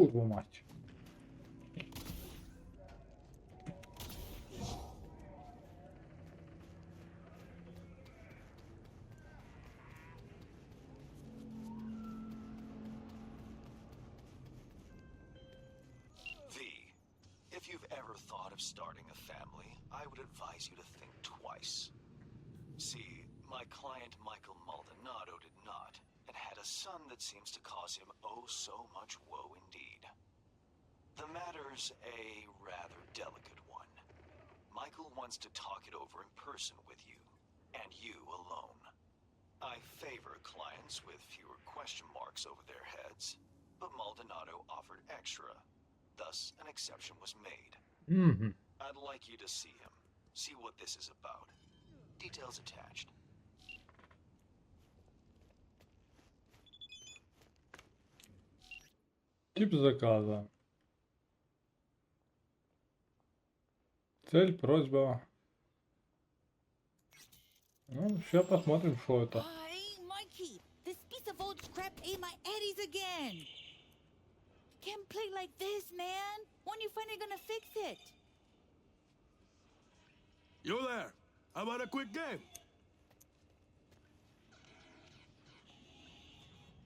Курва мать. If you've ever thought of starting a family, I would advise you to think twice. See, my client Michael Maldonado did not, and had a son that seems to cause him oh so much woe indeed. The matter's a rather delicate one. Michael wants to talk it over in person with you, and you alone. I favor clients with fewer question marks over their heads, but Maldonado offered extra. Thus, an exception was made. I'd like you to see him. See what this is about. Details attached. Тип заказа. Цель, просьба. Ну, сейчас посмотрим, что это. Hey, Mikey, this piece of old crap ate my eddies again. Can't play like this, man. When you finally gonna fix it? You there? How about a quick game?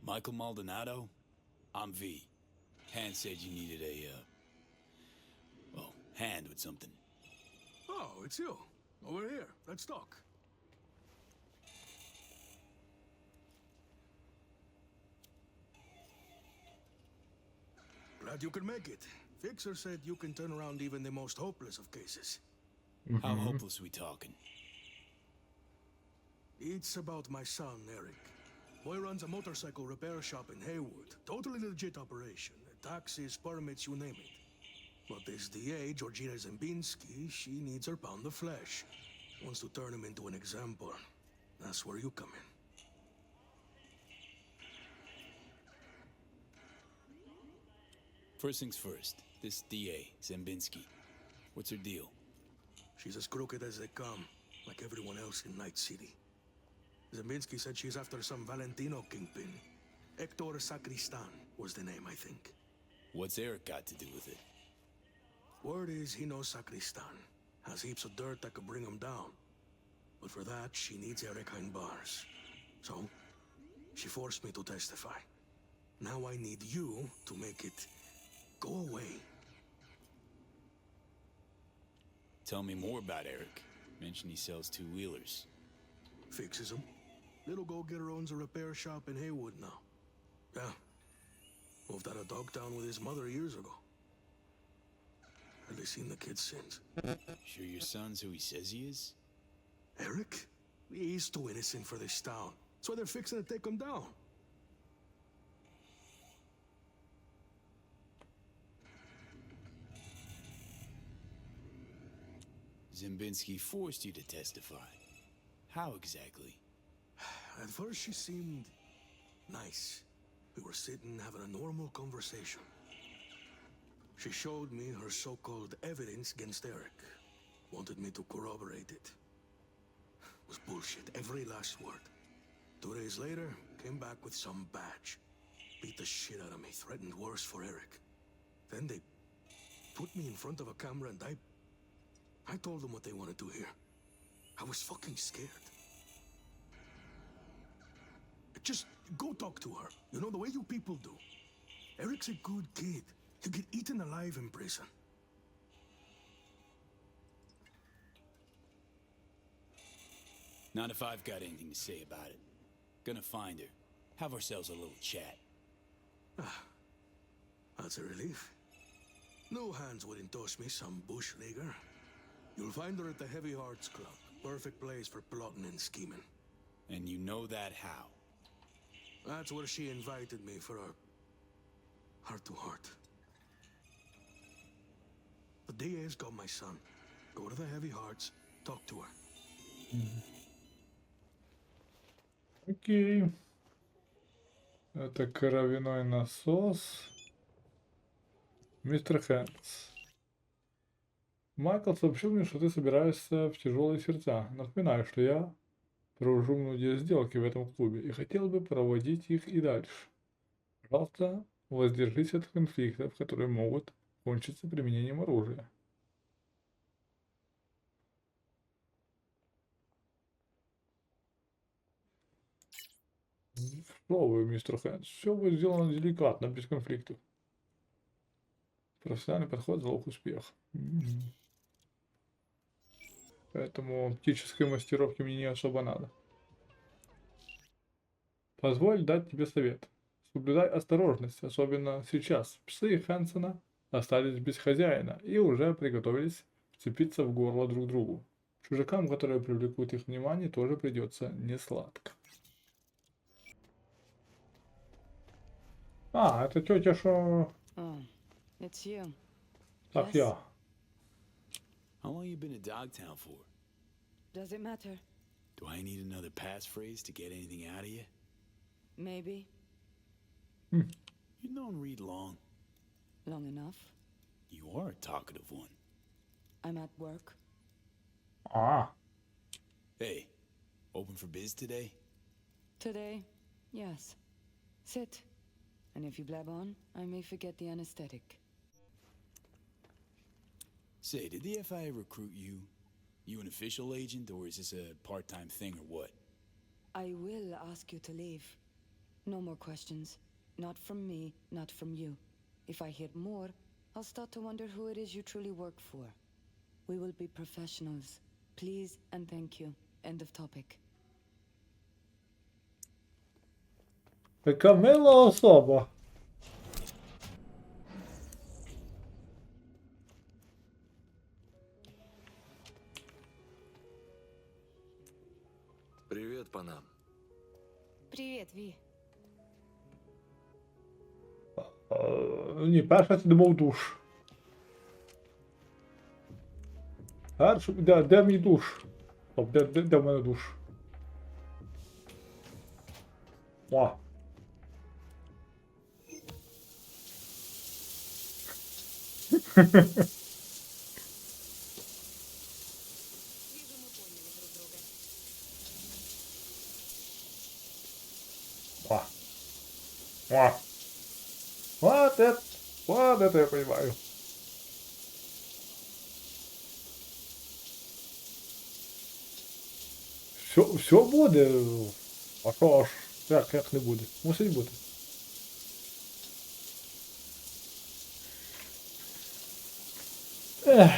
Michael Maldonado? I'm V. Han said you needed a, hand with something. Oh, it's you. Over here. Let's talk. Glad you could make it. Fixer said you can turn around even the most hopeless of cases. How hopeless we talking? It's about my son, Eric. Boy runs a motorcycle repair shop in Haywood. Totally legit operation. Taxes, permits, you name it. But this DA, Georgina Zembinski, she needs her pound of flesh. Wants to turn him into an example. That's where you come in. First things first, this DA, Zembinski. What's her deal? She's as crooked as they come, like everyone else in Night City. Zembinski said she's after some Valentino kingpin. Hector Sacristan was the name, I think. What's Eric got to do with it? Word is he knows Sacristan. Has heaps of dirt that could bring him down. But for that, she needs Eric behind bars. So, she forced me to testify. Now I need you to make it go away. Tell me more about Eric. Mentioned he sells two-wheelers. Fixes them. Little go-getter owns a repair shop in Haywood now. Yeah. Moved out of Dogtown with his mother years ago. Hardly seen the kid since. Sure your son's who he says he is? Eric? He's too innocent for this town. That's why they're fixing to take him down. Zembinski forced you to testify. How exactly? At first she seemed nice. We were sitting having a normal conversation. She showed me her so-called evidence against Eric. Wanted me to corroborate it. It was bullshit, every last word. 2 days later, came back with some badge. Beat the shit out of me, threatened worse for Eric. Then they put me in front of a camera and I told them what they wanted to hear. I was fucking scared. Just go talk to her. You know, the way you people do. Eric's a good kid. He'll get eaten alive in prison. Not if I've got anything to say about it. Gonna find her. Have ourselves a little chat. That's a relief. No hands wouldn't toss me some bush leaguer. You'll find her at the Heavy Hearts Club. Perfect place for plotting and scheming. And you know that how? That's where she invited me for a heart-to-heart. The DA's got my son. Go to the Heavy Hearts, talk to her. Окей. Это кровяной насос. Мистер Хэнкс. Майкл сообщил мне, что ты собираешься в тяжелые сердца. Напоминаю, что я провожу многие сделки в этом клубе и хотел бы проводить их и дальше. Пожалуйста, Воздержись от конфликтов, которые могут кончиться применением оружия. Что вы, мистер Хэнд? Все будет сделано деликатно, без конфликтов. Профессиональный подход, залог успеха. Поэтому птической мастеровки мне не особо надо. Позволь дать тебе совет. Соблюдай осторожность, особенно сейчас. Псы Хансена остались без хозяина и уже приготовились вцепиться в горло друг другу. Чужакам, которые привлекут их внимание, тоже придется несладко. А, это тетя, что... Oh, it's you. Так, Yes? я. How long you been in Dogtown for? Does it matter? Do I need another passphrase to get anything out of you? Maybe. You don't read long. Long enough. You are a talkative one. I'm at work. А, Hey, open for biz today? Today, yes. Sit. And if you blab on, I may forget the anesthetic. Say, did the FIA recruit you? You an official agent, or is this a part-time thing, or what? I will ask you to leave. No more questions. Not from me, not from you. If I hear more, I'll start to wonder who it is you truly work for. We will be professionals. Please and thank you. End of topic. яка мила особа. Привет, панам. Привет, Ви. Ні, перше це думав душ. Перше, де мій душ? Стоп, де в мене душ? О. О. О. Вот это я понимаю. Все буде. А що ж? Як не буде? Мусить бути. Ех.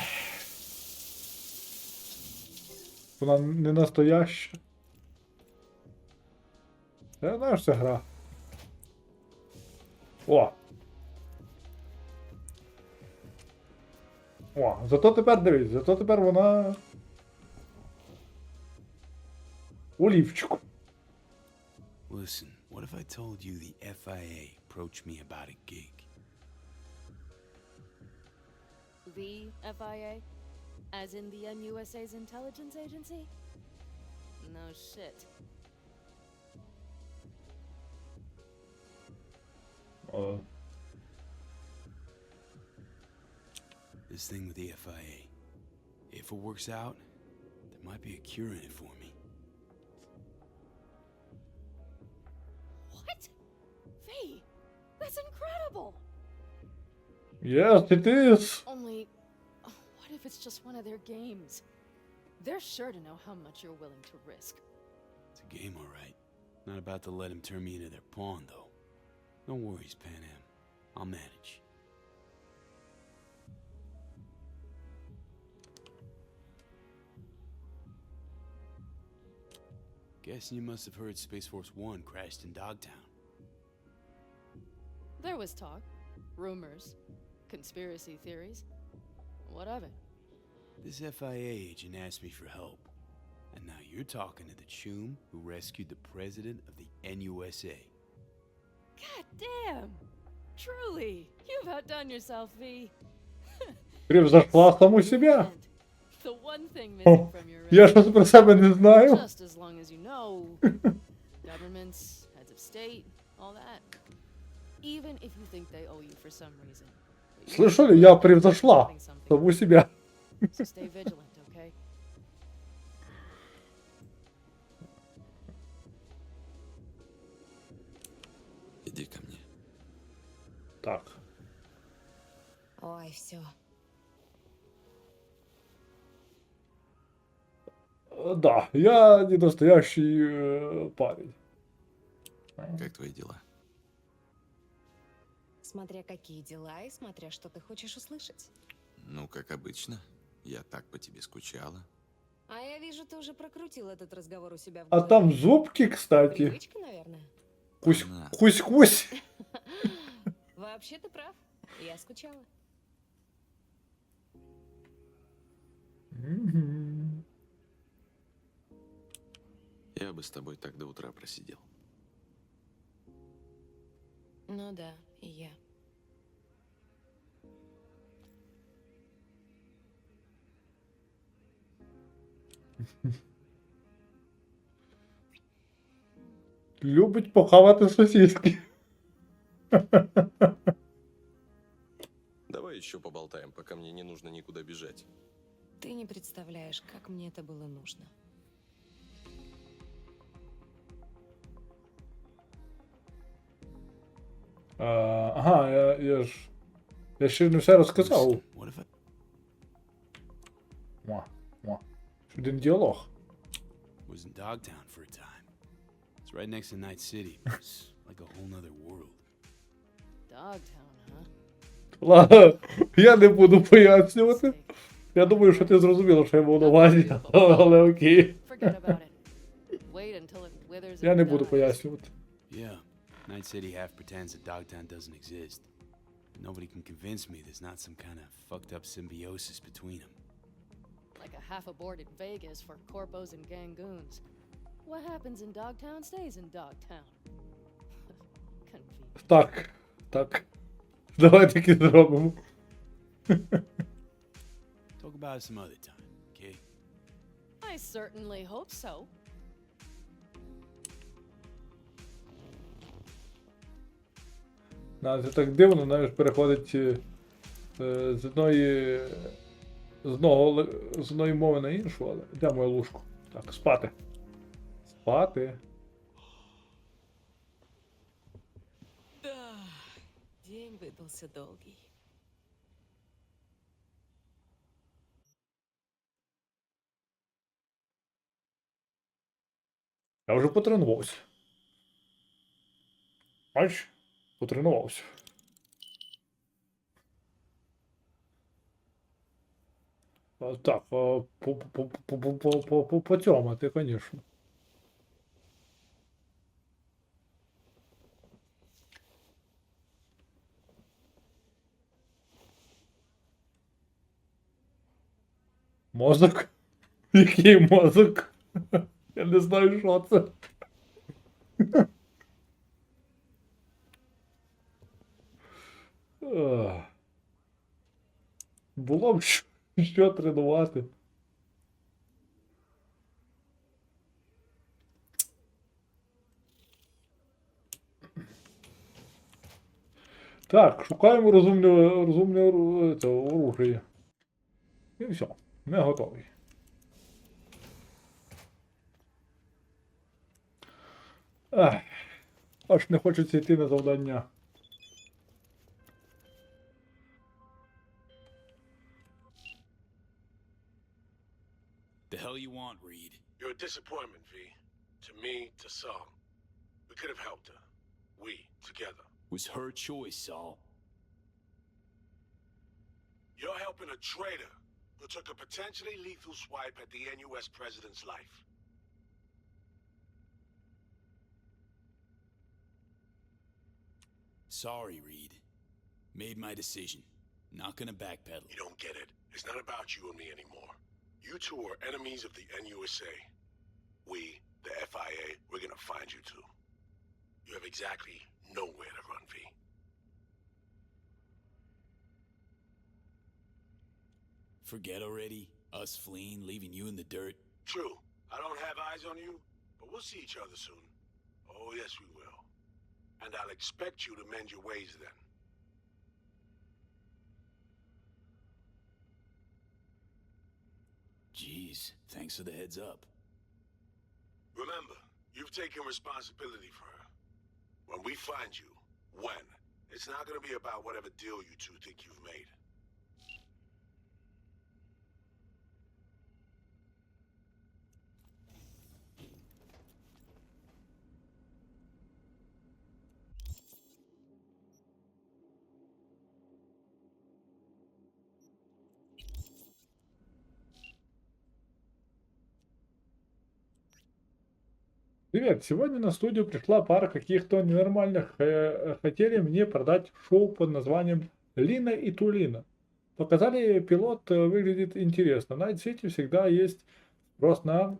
Вона не настояща. Я знаю, що це гра. О! О, зато тепер дивись, зато тепер вона... у лівчику. Listen, what if I told you the FIA approached me about a gig? The FIA? As in the USA's intelligence agency? No shit. This thing with the FIA. If it works out, there might be a cure in it for me. What? Vee, that's incredible! Yes, it is. Only, what if it's just one of their games? They're sure to know how much you're willing to risk. It's a game, all right. Not about to let him turn me into their pawn, though. No worries, Pan Am. I'll manage. Guessing you must have heard Space Force 1 crashed in Dogtown. There was talk, rumors, conspiracy theories. What of it? This FIA agent asked me for help. And now you're talking to the chum who rescued the president of the NUSA. God damn! Truly, you've outdone yourself, V. Превзошла саму себя. And the one thing missing from your Я щось про себе не знаю. just as long as you know, governments, heads of state, all that. Even if you think they owe you for some reason. But you Слышали, я превзошла having something. саму себя. So stay vigilant, okay? Иди ко мне. Так. Ой, все. Да, я не настоящий парень. Как твои дела? Смотря какие дела и смотря что ты хочешь услышать. Ну, как обычно. Я так по тебе скучала. А я вижу, ты уже прокрутил этот разговор у себя в А голове. там зубки, кстати. Привычка, наверное. Она. Кусь-кусь. Вообще ты прав. Я скучала. Мгм. Я бы с тобой так до утра просидел. Ну да, и я. Любить похавати сосиски. Давай еще поболтаем, пока мне не нужно никуда бежать. Ты не представляешь, как мне это было нужно. Ага, я ще не все розказав. Listen, what if I... Муа. Один діалог. was in Dogtown for a time. It's right next to Night City. It's like a whole nother world. Dogtown, huh? Ладно, я не буду пояснювати. Я думаю, що ти зрозуміла, що я мав на увазі, але окей. Forget about it. Wait until it withers Я and не буду dies. пояснювати. Yeah, Night City half pretends that Dogtown doesn't exist. Nobody can convince me there's not some kind of fucked up symbiosis between them. Like a half-aborted Vegas for corpos and gangoons. What happens in Dogtown stays in Dogtown. Convenient. Так. Давай таки зробимо. Talk about it some other time, okay? I certainly hope so. Це так дивно, навіть переходить з одної мови на іншу, але де моя лужку? Так, спати. Спати. Да, день выдался долгий. Я вже потренувався. Бач? Потренувався. Так, по цьому, ти, звісно. Мозок? Який мозок? Я не знаю, що це. Було б що тренувати. Так, шукаємо розумне оружие. І все, ми готові. Аж не хочеться йти на завдання. The hell you want, Reed? You're a disappointment, V. To me, to some. We could have helped her. We, together. It was her choice, Saul. You're helping a traitor who took a potentially lethal swipe at the NUS president's life. Sorry, Reed. Made my decision. Not gonna backpedal. You don't get it. It's not about you and me anymore. You two are enemies of the NUSA. We, the FIA, we're gonna find you two. You have exactly nowhere to run, V. Forget already? Us fleeing, leaving you in the dirt? True. I don't have eyes on you, but we'll see each other soon. Oh, yes, we will. And I'll expect you to mend your ways then. Jeez, thanks for the heads up. Remember, you've taken responsibility for her. When we find you, when, It's not gonna be about whatever deal you two think you've made. Привет, сегодня на студию пришла пара каких-то ненормальных, хотели мне продать шоу под названием «Лина и Тулина». Показали пилот, выглядит интересно. На сети всегда есть спрос на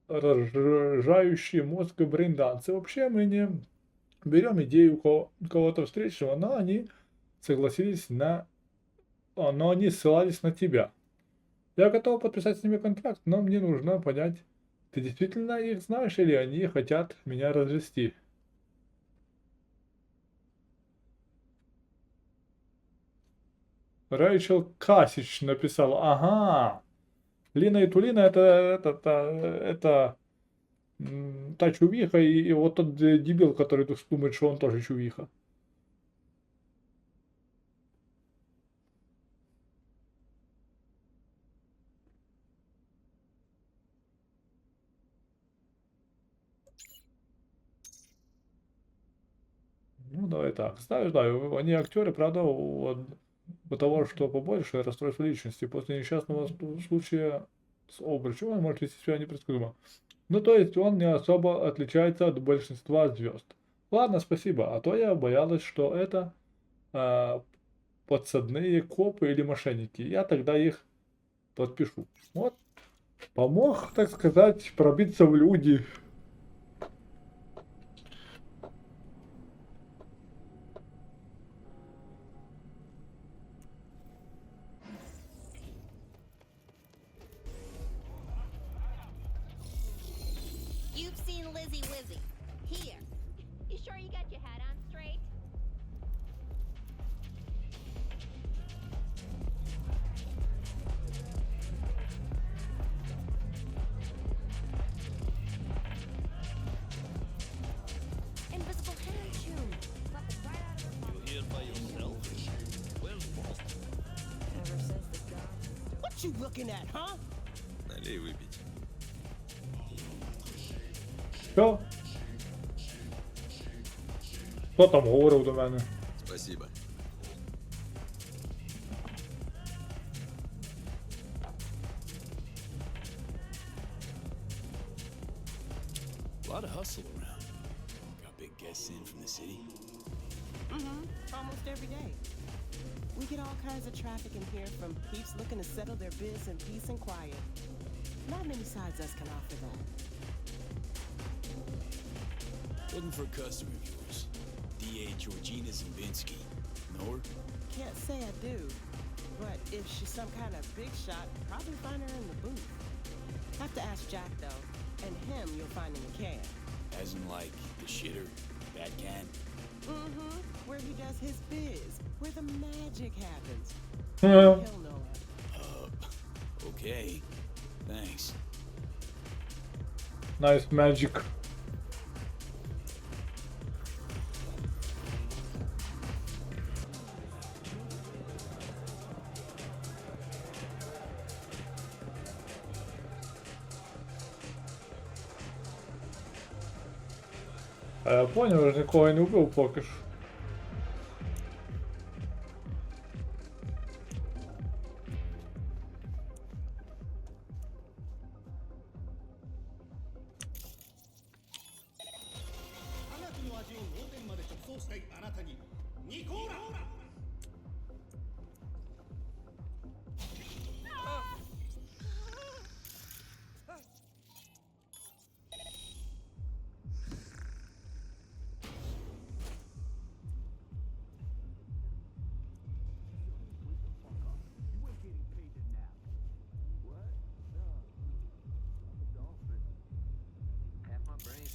разжижающий мозг брейндансы. Вообще мы не берем идею кого-то встречного, но они ссылались на тебя. Я готов подписать с ними контракт, но мне нужно понять, ты действительно их знаешь или они хотят меня развести? Рэйчел Касич написала, ага, Лина и Тулина это та чувиха и вот тот дебил, который тут думает, что он тоже чувиха. Ну, давай так. Знаю, они актеры, правда, у того, что побольше расстройство личности. После несчастного случая с обручем он может вести себя непредсказуемо. Ну, то есть он не особо отличается от большинства звезд. Ладно, спасибо. А то я боялась, что это подсадные копы или мошенники. Я тогда их подпишу. Вот. Помог, так сказать, пробиться в люди. You've seen Lizzie Wizzy. Here. You sure you got your hat on straight? Invisible hand shoe. Slap it right out of her mouth. You here by yourself? Where's Bob? Ever since the god. What you looking at, huh? Налей выпить. Що? Хто там говорив до мене? Спасибо. A lot of hustle around. Got big guests in from the city. Almost every day. We get all kinds of traffic in here from peeps looking to settle their biz in peace and quiet. Not many sides us can offer that. Looking for a customer of yours. D.A. Georgina Zimbinski. Know her? Can't say I do, but if she's some kind of big shot, probably find her in the booth. Have to ask Jack though, and him you'll find in the can. As in like the shitter, bad can. Where he does his biz, where the magic happens. Е, He'll know her. Okay. Thanks. Nice magic. А я понял, я ж нікого не вбив поки що.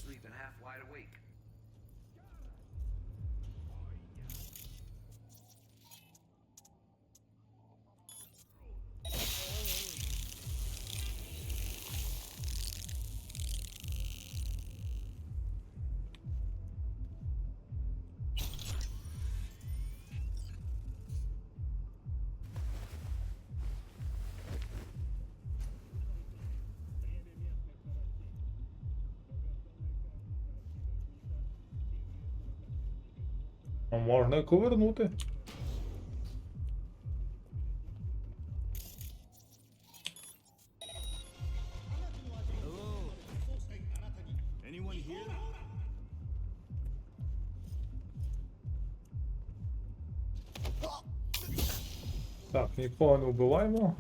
Sleeping half wide awake. А можна і ковернути. Так, нікого не вбиваємо.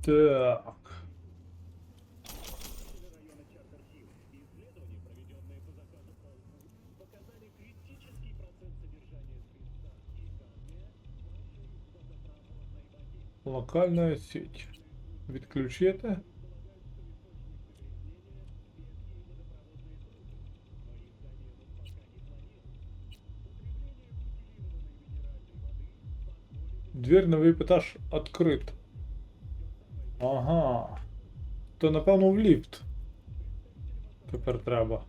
Так. Локальна сеть. Відключити. Дверь на вип-етаж відкрит. Ага. То напевно в ліфт. Тепер треба.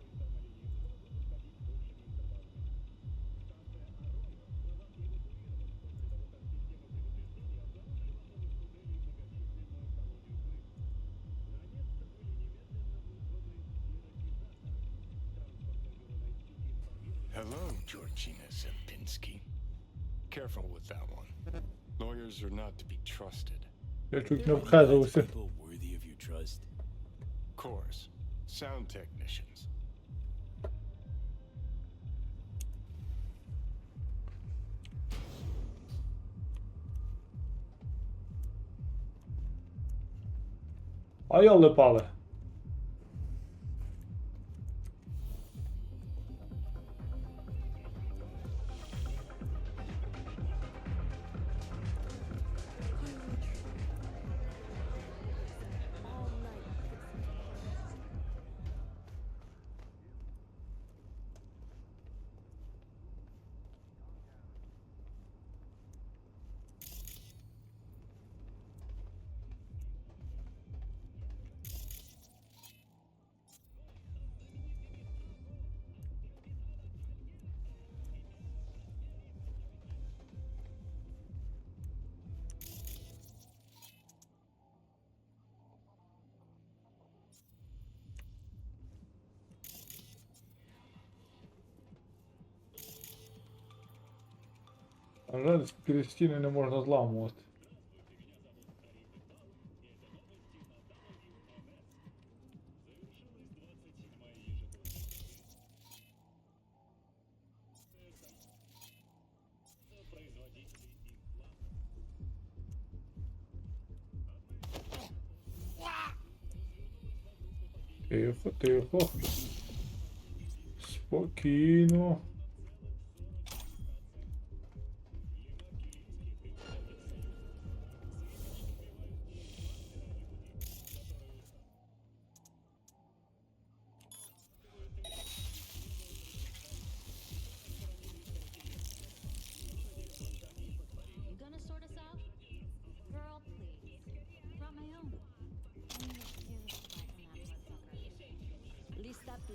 Hello, Georgina Zempinski. Careful with that one. Lawyers are not to be trusted. Я чуть не обхазувався. People worthy of your trust. Of course. Sound technicians. А йоли пали. На жаль, через стіни не можна зламувати. Тихо, тихо. Спокійно.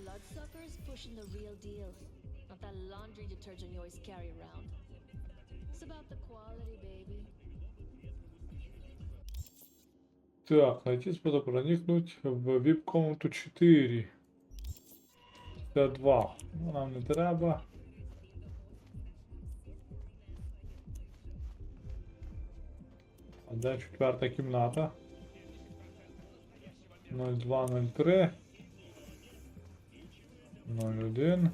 Bloodsuckers pushing the real deal, not that laundry detergent you always carry around. It's about the quality, baby. Так, найти способ проникнуть в VIP-комнату 4. Це 2. Нам не треба. А де 4-та кімната? 0203. 01.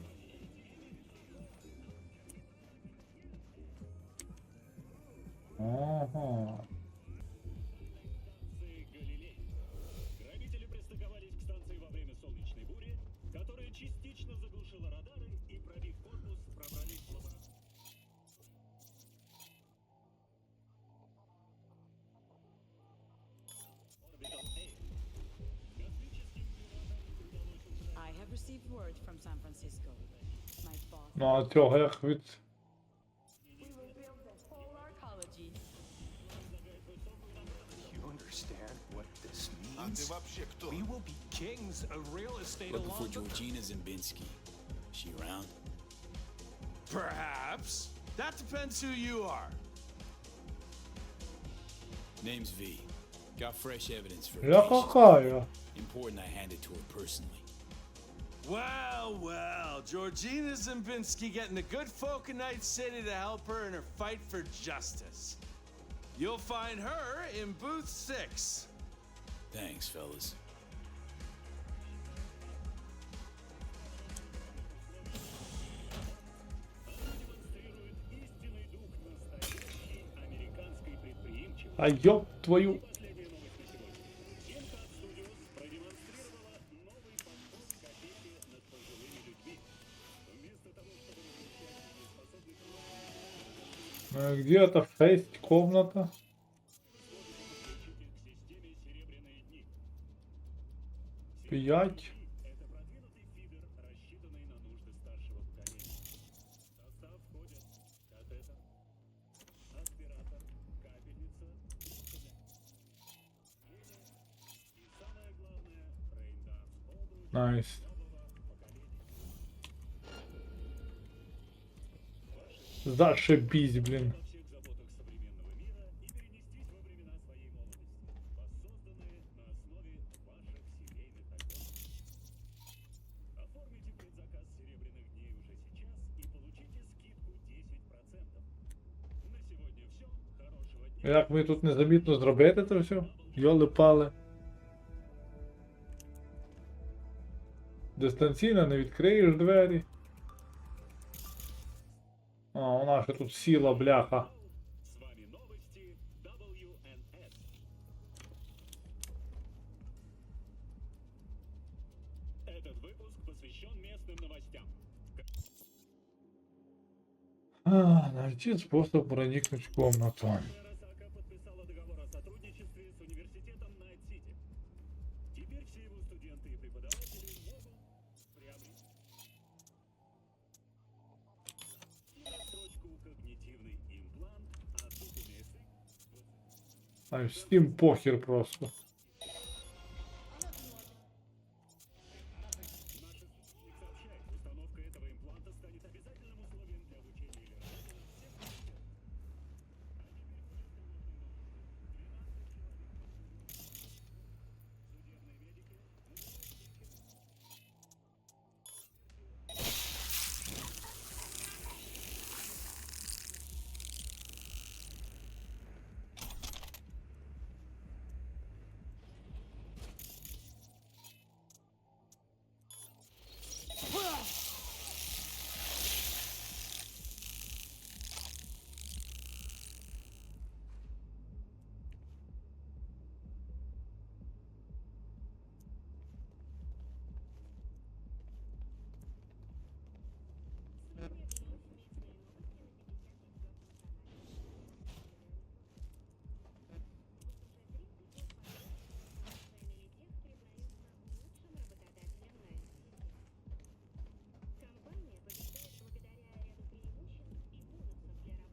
Ага. Грабители пристыковались к станции во время солнечной бури, которая частично заглушила радары и, пробив корпус, пробрались в лабораторию. I have received word from San Francisco. My boss. Ну а цього як від... We will build the whole arcology. You understand what this А ты means? вообще кто? We will be kings of real estate Looking for along the... Georgina Zempinski. She around? Perhaps. That depends who you are. Name's V. Got fresh evidence for a Я case she's какая? Important I hand it to her personally. Well, well, Georgina Zembinski getting the good folk of Night City to help her in her fight for justice. You'll find her in booth 6. Thanks, fellas. А ёб твою... Где-то 6 комната. Пять. Найс. Зашибись, блин. Як ми тут незамітно зробити це все? Йоли-пали. Дистанційно не відкриєш двері. А, вона ще тут сіла, бляха. Найти способ проникнуть в комнату. А всім похер просто.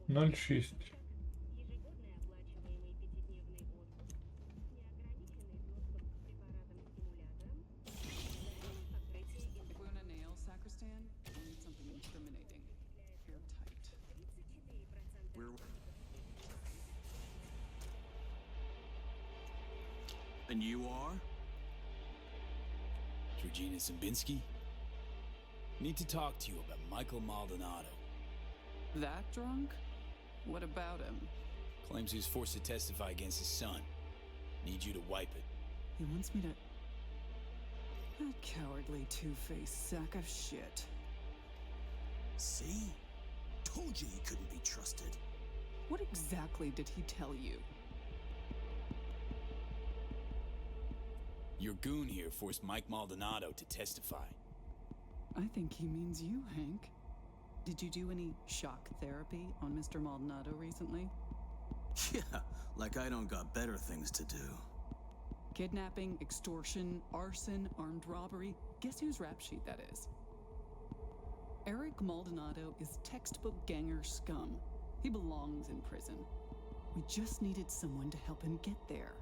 Ноль 6. And you are? Georgina Zembinski? Need to talk to you about Michael Maldonado. That drunk? What about him? Claims he was forced to testify against his son. Need you to wipe it. He wants me to... That cowardly two-faced sack of shit. See? Told you he couldn't be trusted. What exactly did he tell you? Your goon here forced Mike Maldonado to testify. I think he means you, Hank. Did you do any shock therapy on Mr. Maldonado recently? Yeah, like I don't got better things to do. Kidnapping, extortion, arson, armed robbery. Guess whose rap sheet that is? Eric Maldonado is textbook ganger scum. He belongs in prison. We just needed someone to help him get there.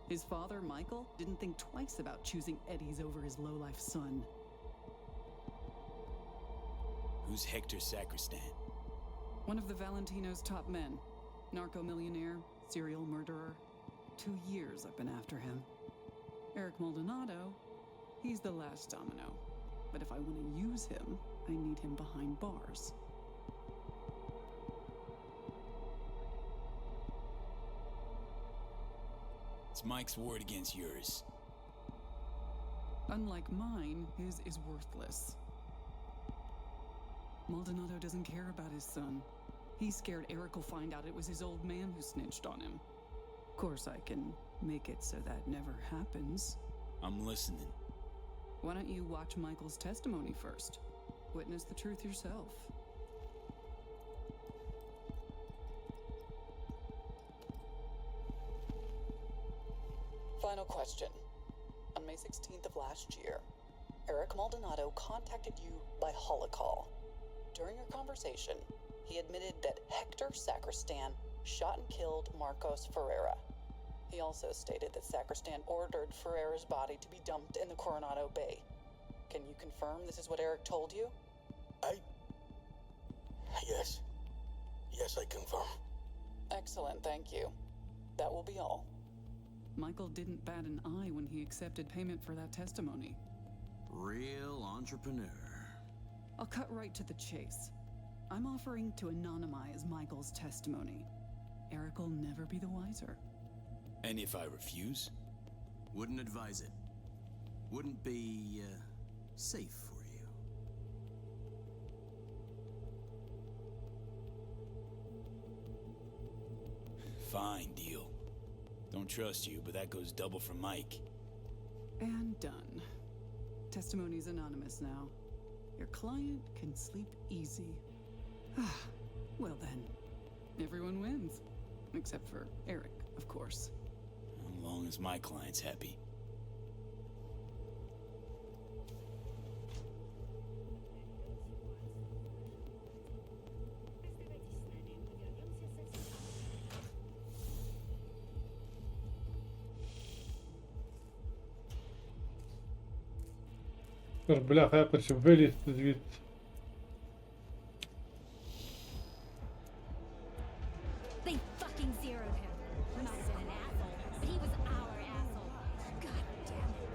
His father, Michael, didn't think twice about choosing Eddie's over his lowlife son. Who's Hector Sacristan? One of the Valentino's top men. Narco-millionaire, serial murderer. 2 years I've been after him. Eric Maldonado, he's the last domino. But if I want to use him, I need him behind bars. It's Mike's word against yours. Unlike mine, his is worthless. Maldonado doesn't care about his son. He's scared Eric will find out it was his old man who snitched on him. Of course, I can make it so that never happens. I'm listening. Why don't you watch Michael's testimony first? Witness the truth yourself. Final question. On May 16th of last year, Eric Maldonado contacted you by holocall. During your conversation, he admitted that Hector Sacristan shot and killed Marcos Ferreira. He also stated that Sacristan ordered Ferreira's body to be dumped in the Coronado Bay. Can you confirm this is what Eric told you? Yes. Yes, I confirm. Excellent, thank you. That will be all. Michael didn't bat an eye when he accepted payment for that testimony. Real entrepreneur. I'll cut right to the chase. I'm offering to anonymize Michael's testimony. Eric will never be the wiser. And if I refuse? Wouldn't advise it. Wouldn't be, safe for you. Fine, deal. Don't trust you, but that goes double for Mike. And done. Testimony's anonymous now. Your client can sleep easy. Well then, everyone wins. Except for Eric, of course. As long as my client's happy. Бляха, якось вилізти звідси. They fucking zeroed him. Might have been an asshole, but he was our asshole. God damn it.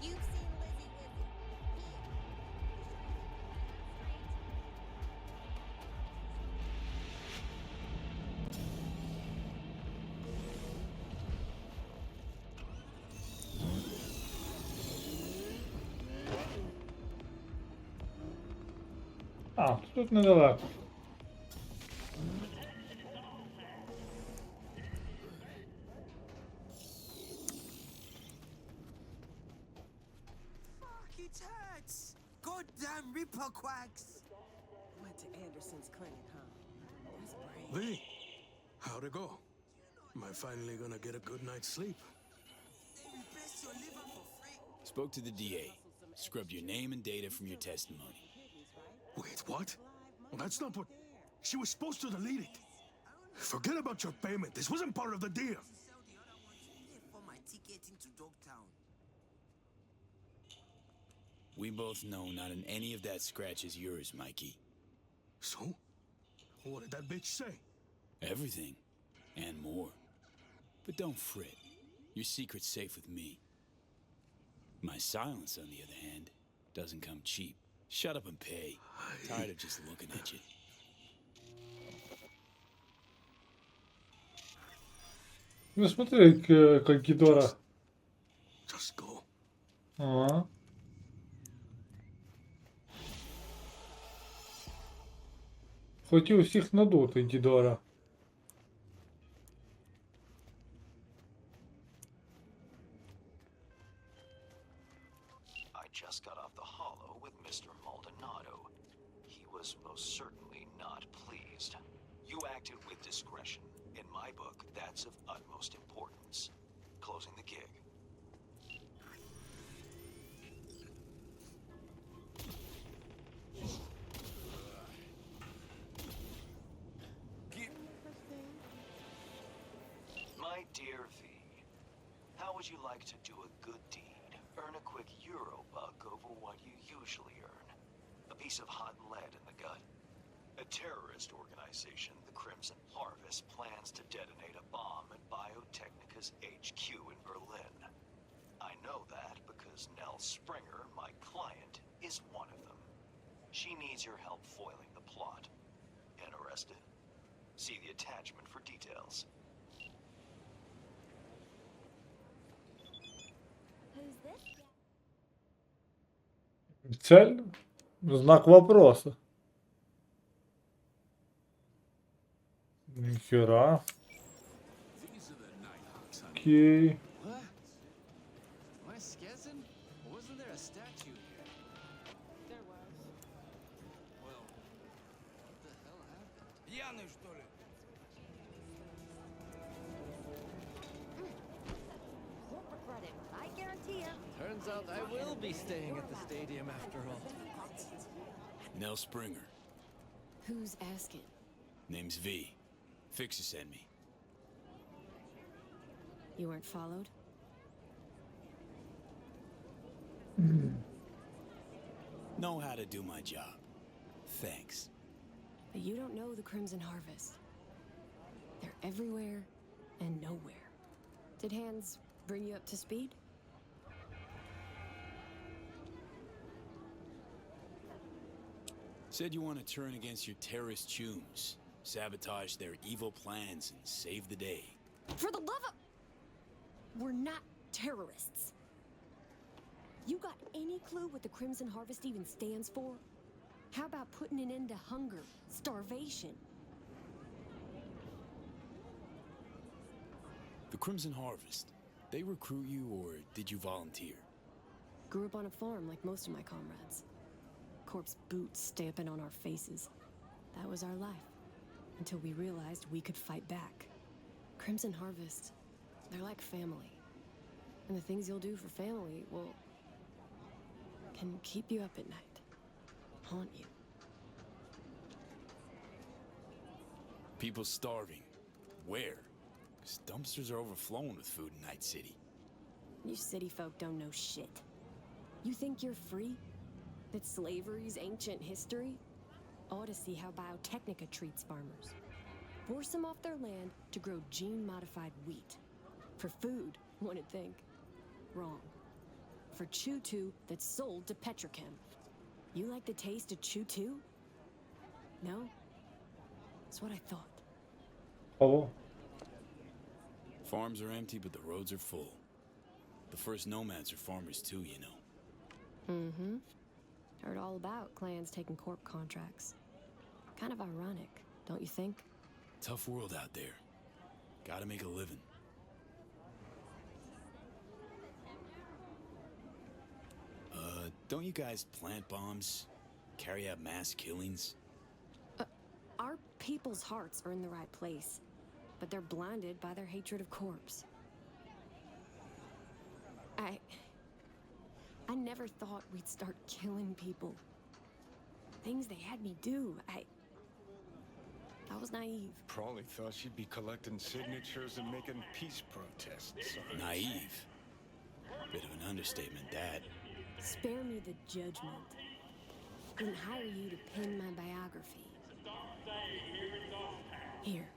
You've seen Lizzie Wizzy. А, тут недалеко. Fucking turds! Goddamn Ripper quacks! Went to Anderson's clinic, huh? That's brave. V, how'd it go? Am I finally gonna get a good night's sleep? They replaced your liver for free. Spoke to the DA. Scrubbed your name and data from your testimony. Wait, what? That's not what... She was supposed to delete it. Forget about your payment. This wasn't part of the deal. Sell the other one to me for my ticket into Dogtown. We both know not in any of that scratch is yours, Mikey. So? What did that bitch say? Everything. And more. But don't fret. Your secret's safe with me. My silence, on the other hand, doesn't come cheap. Shut up and pay. Tired of just looking at you. Ну смотри, как Гидора. Just go. Ага. Хотів всіх надути, Гідора. I just got off the holo with Mr. Maldonado. He was most certainly not pleased. You acted with discretion. In my book, that's of utmost importance. Closing the gig. My dear V, how would you like to do a good deed? Earn a quick euro buck over what you usually earn. A piece of hot lead in the gut. A terrorist organization, the Crimson Harvest, plans to detonate a bomb at Biotechnica's HQ in Berlin. I know that because Nell Springer, my client, is one of them. She needs your help foiling the plot. Interested? See the attachment for details. Who's this guy? Цель? Знак вопроса. Нихера. Окей. What? Am I skizzing? Wasn't there a statue here? There was. Well, what the hell happened? Пьяный, что ли? Won't regret it. I guarantee you. Turns out I will be staying at the stadium after all. Nell Springer. Who's asking? Name's V. Fixer sent me. You weren't followed? Know how to do my job. Thanks. But you don't know the Crimson Harvest. They're everywhere and nowhere. Did Hans bring you up to speed? Said you want to turn against your terrorist chums, sabotage their evil plans, and save the day. For the love of... We're not terrorists. You got any clue what the Crimson Harvest even stands for? How about putting an end to hunger, starvation? The Crimson Harvest, they recruit you or did you volunteer? Grew up on a farm like most of my comrades. Corpse boots stamping on our faces. That was our life. Until we realized we could fight back. Crimson Harvest, they're like family. And the things you'll do for family, well, can keep you up at night. Haunt you. People starving. Where? 'Cause dumpsters are overflowing with food in Night City. You city folk don't know shit. You think you're free? That slavery's ancient history? Ought to see how Biotechnica treats farmers. Force them off their land to grow gene-modified wheat. For food, one'd think. Wrong. For Chew-2 that's sold to Petrochem. You like the taste of Chew-2? No? That's what I thought. Oh. Farms are empty, but the roads are full. The first nomads are farmers too, you know. Mm-hmm. Heard all about clans taking corp contracts. Kind of ironic, don't you think? Tough world out there. Gotta make a living. Don't you guys plant bombs? Carry out mass killings? Our people's hearts are in the right place, but they're blinded by their hatred of corpse. I never thought we'd start killing people. Things they had me do. I was naive. Probably thought she'd be collecting signatures and making peace protests. Naive. Bit of an understatement, Dad. Spare me the judgment. Didn't hire you to pen my biography. Here.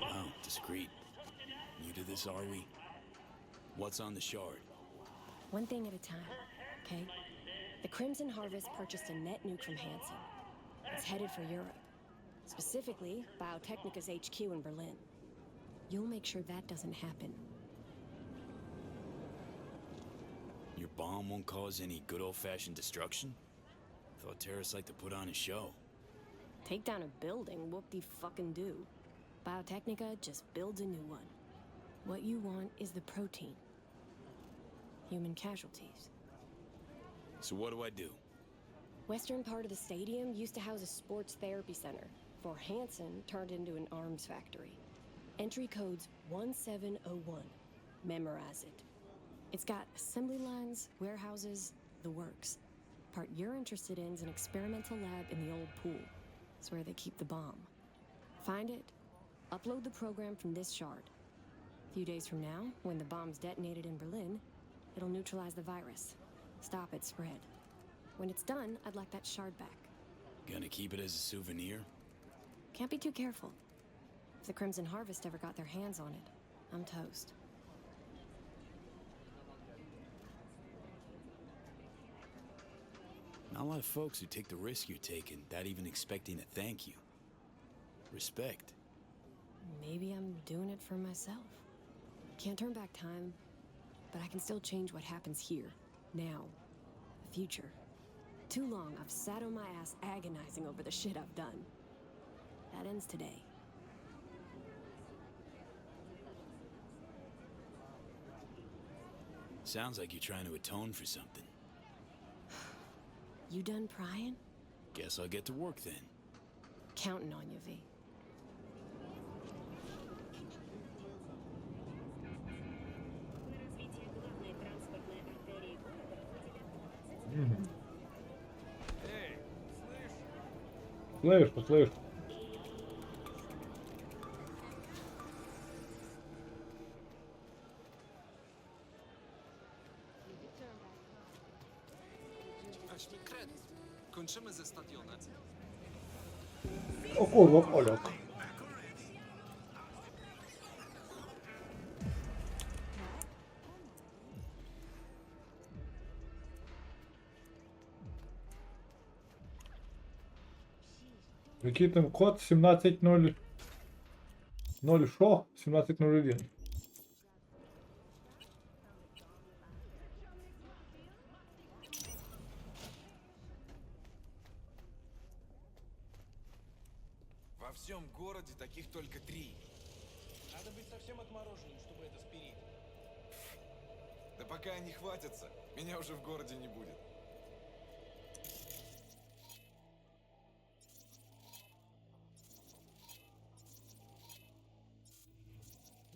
Wow, discreet. New to this, are we? What's on the shard? One thing at a time, okay? The Crimson Harvest purchased a net nuke from Hansen. It's headed for Europe. Specifically, Biotechnica's HQ in Berlin. You'll make sure that doesn't happen. Your bomb won't cause any good old-fashioned destruction? Thought terrorists like to put on a show. Take down a building, whoop-de-fucking-do. Biotechnica just builds a new one. What you want is the protein. Human casualties. So what do I do? Western part of the stadium used to house a sports therapy center, before Hansen turned into an arms factory. Entry code's 1701. Memorize it. It's got assembly lines, warehouses, the works. Part you're interested in is an experimental lab in the old pool. It's where they keep the bomb. Find it, upload the program from this shard. A few days from now, when the bomb's detonated in Berlin, it'll neutralize the virus. Stop its spread. When it's done, I'd like that shard back. Gonna keep it as a souvenir? Can't be too careful. If the Crimson Harvest ever got their hands on it, I'm toast. Not a lot of folks who take the risk you're taking without even expecting a thank you. Respect. Maybe I'm doing it for myself. Can't turn back time, but I can still change what happens here, now, the future. Too long I've sat on my ass agonizing over the shit I've done. That ends today. Sounds like you're trying to atone for something. You done prying? Guess I'll get to work then. Counting on you, V. Слышу, слышу. Kończymy ze stadionem. O kurwa, Polak. Який там код 17.0... 0 що? 17.01. Во всем городе таких только 3. Надо быть совсем отмороженным, чтобы это спирить. Да пока они хватятся, меня уже в городе не будет.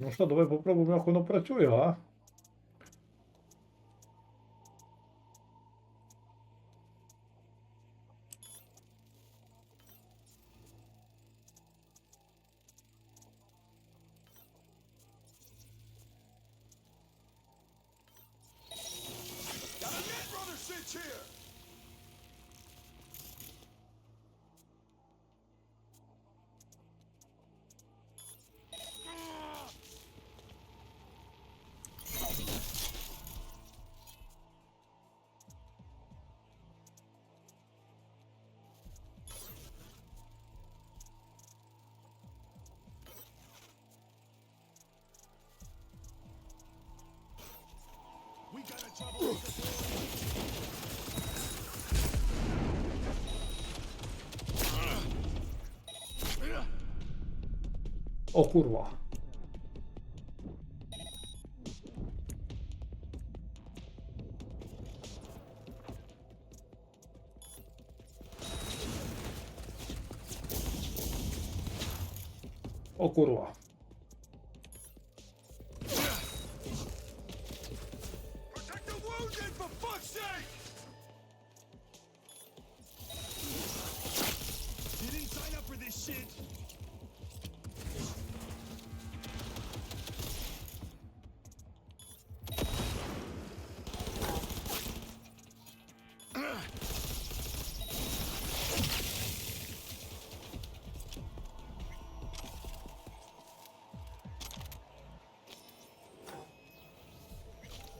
Ну що, давай попробуємо, як воно працює, а? O kurwa. O kurwa.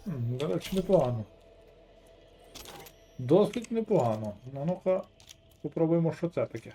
До речі, непогано. Досить непогано. Ну, ну-ка, попробуємо, що це таке.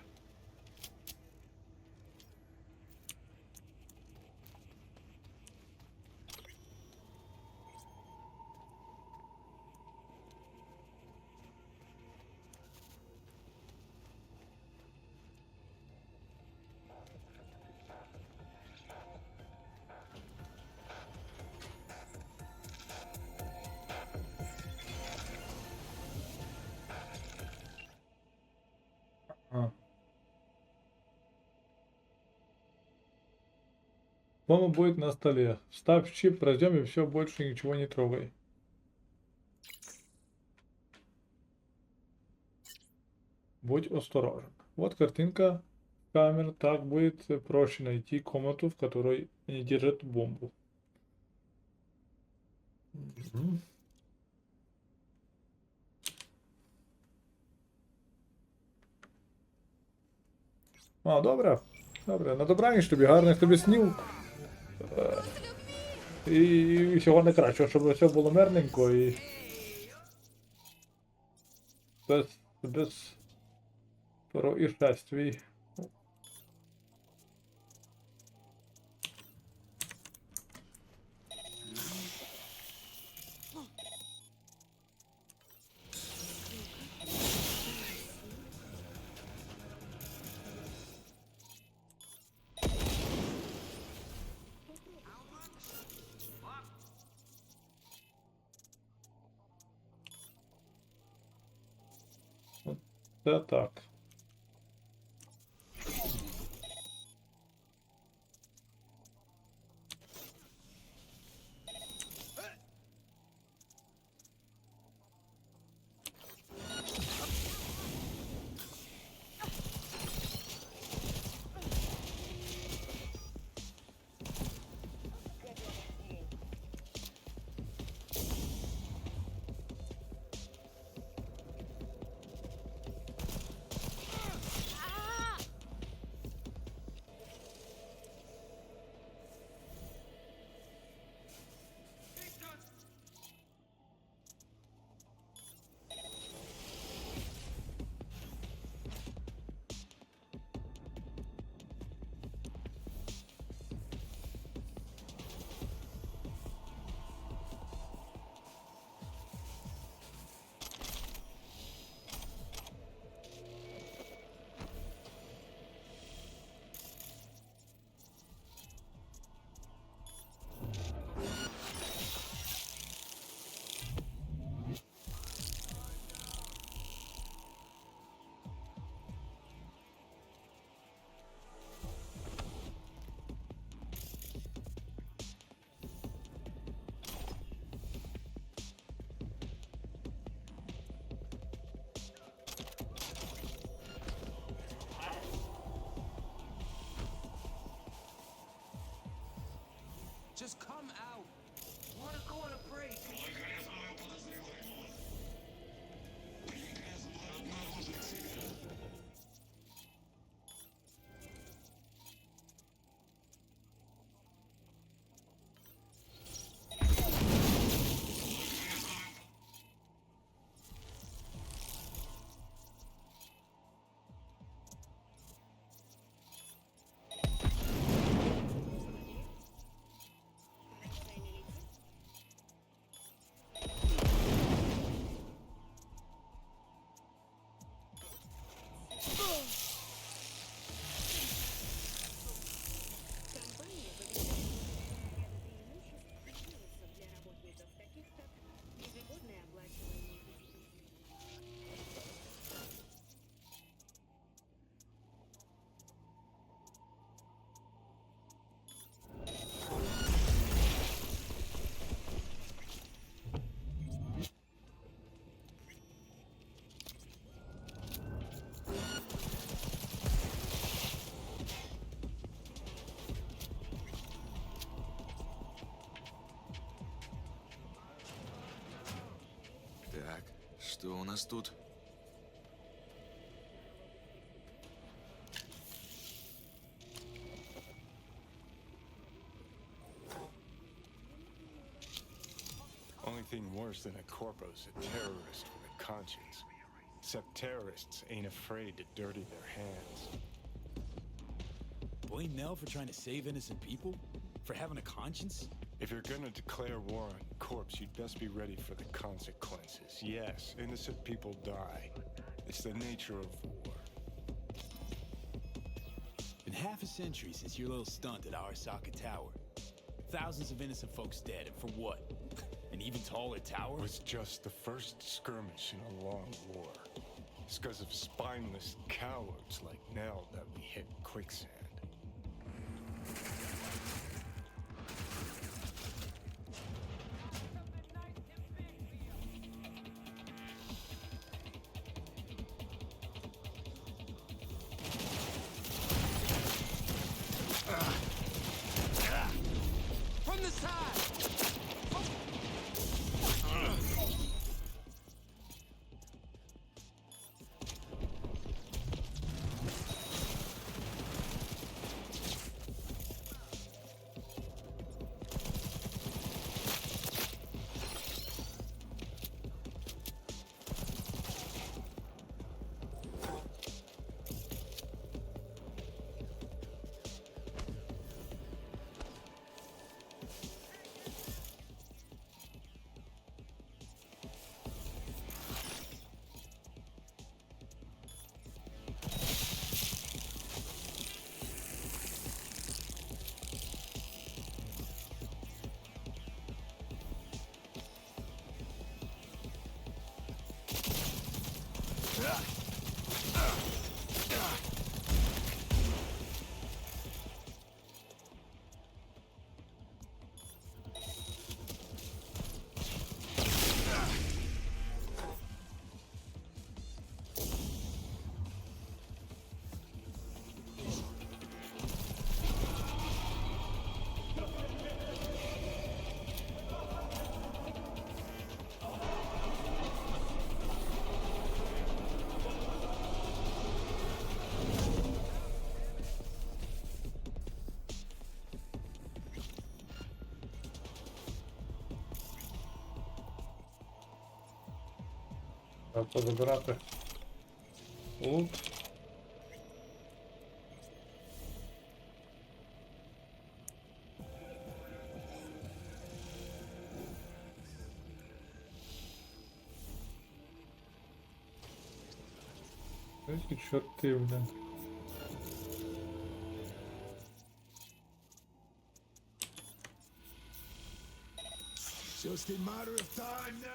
По-моему, будет на столе. Ставь чип, разъем и все, больше ничего не трогай. Будь осторожен. Вот картинка камер. Так будет проще найти комнату, в которой они держат бомбу. А, добре. Добре, на добраніч тобі, гарних тобі снів. І всього найкращого, щоб все було мирненько і без происшествий. Це так. Just come out. Wanna go on a break? Так, что у нас тут? Only thing worse than a corpo's a terrorist with a conscience. Except terrorists ain't afraid to dirty their hands. Blame Mel for trying to save innocent people? For having a conscience? If you're gonna declare war on corpse, you'd best be ready for the consequences. Yes, innocent people die. It's the nature of war. Been half a century since your little stunt at Arasaka Tower. Thousands of innocent folks dead, and for what? An even taller tower? It was just the first skirmish in a long war. It's because of spineless cowards like Nell that we hit quicksand. From the side! Треба позабирати лут. Эти черты, блин. Just a matter of time now.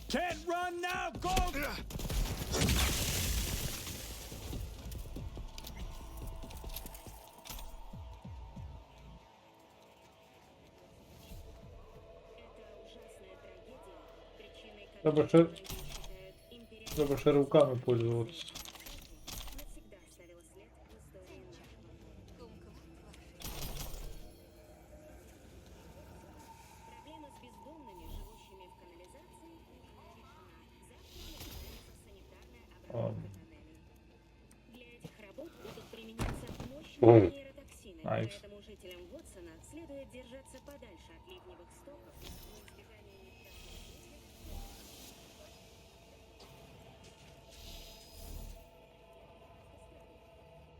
Can't run now, go! Треба ще руками пользоваться. Найс. Поэтому жителям Вотсона следует держаться подальше от ливневых стоков на избежание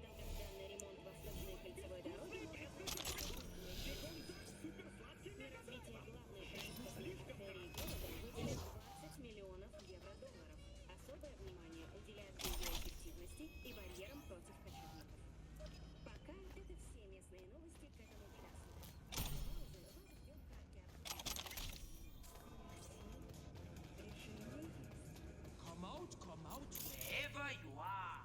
долгожданный ремонт восточной кольцевой дороги на развитие главной транспортной артерии города выделят 20 миллионов евро-долларов. Особое внимание уделяется ее эффективности и барьерам против кочевников. Пока это все местные новости к этому часу. Come out, wherever you are.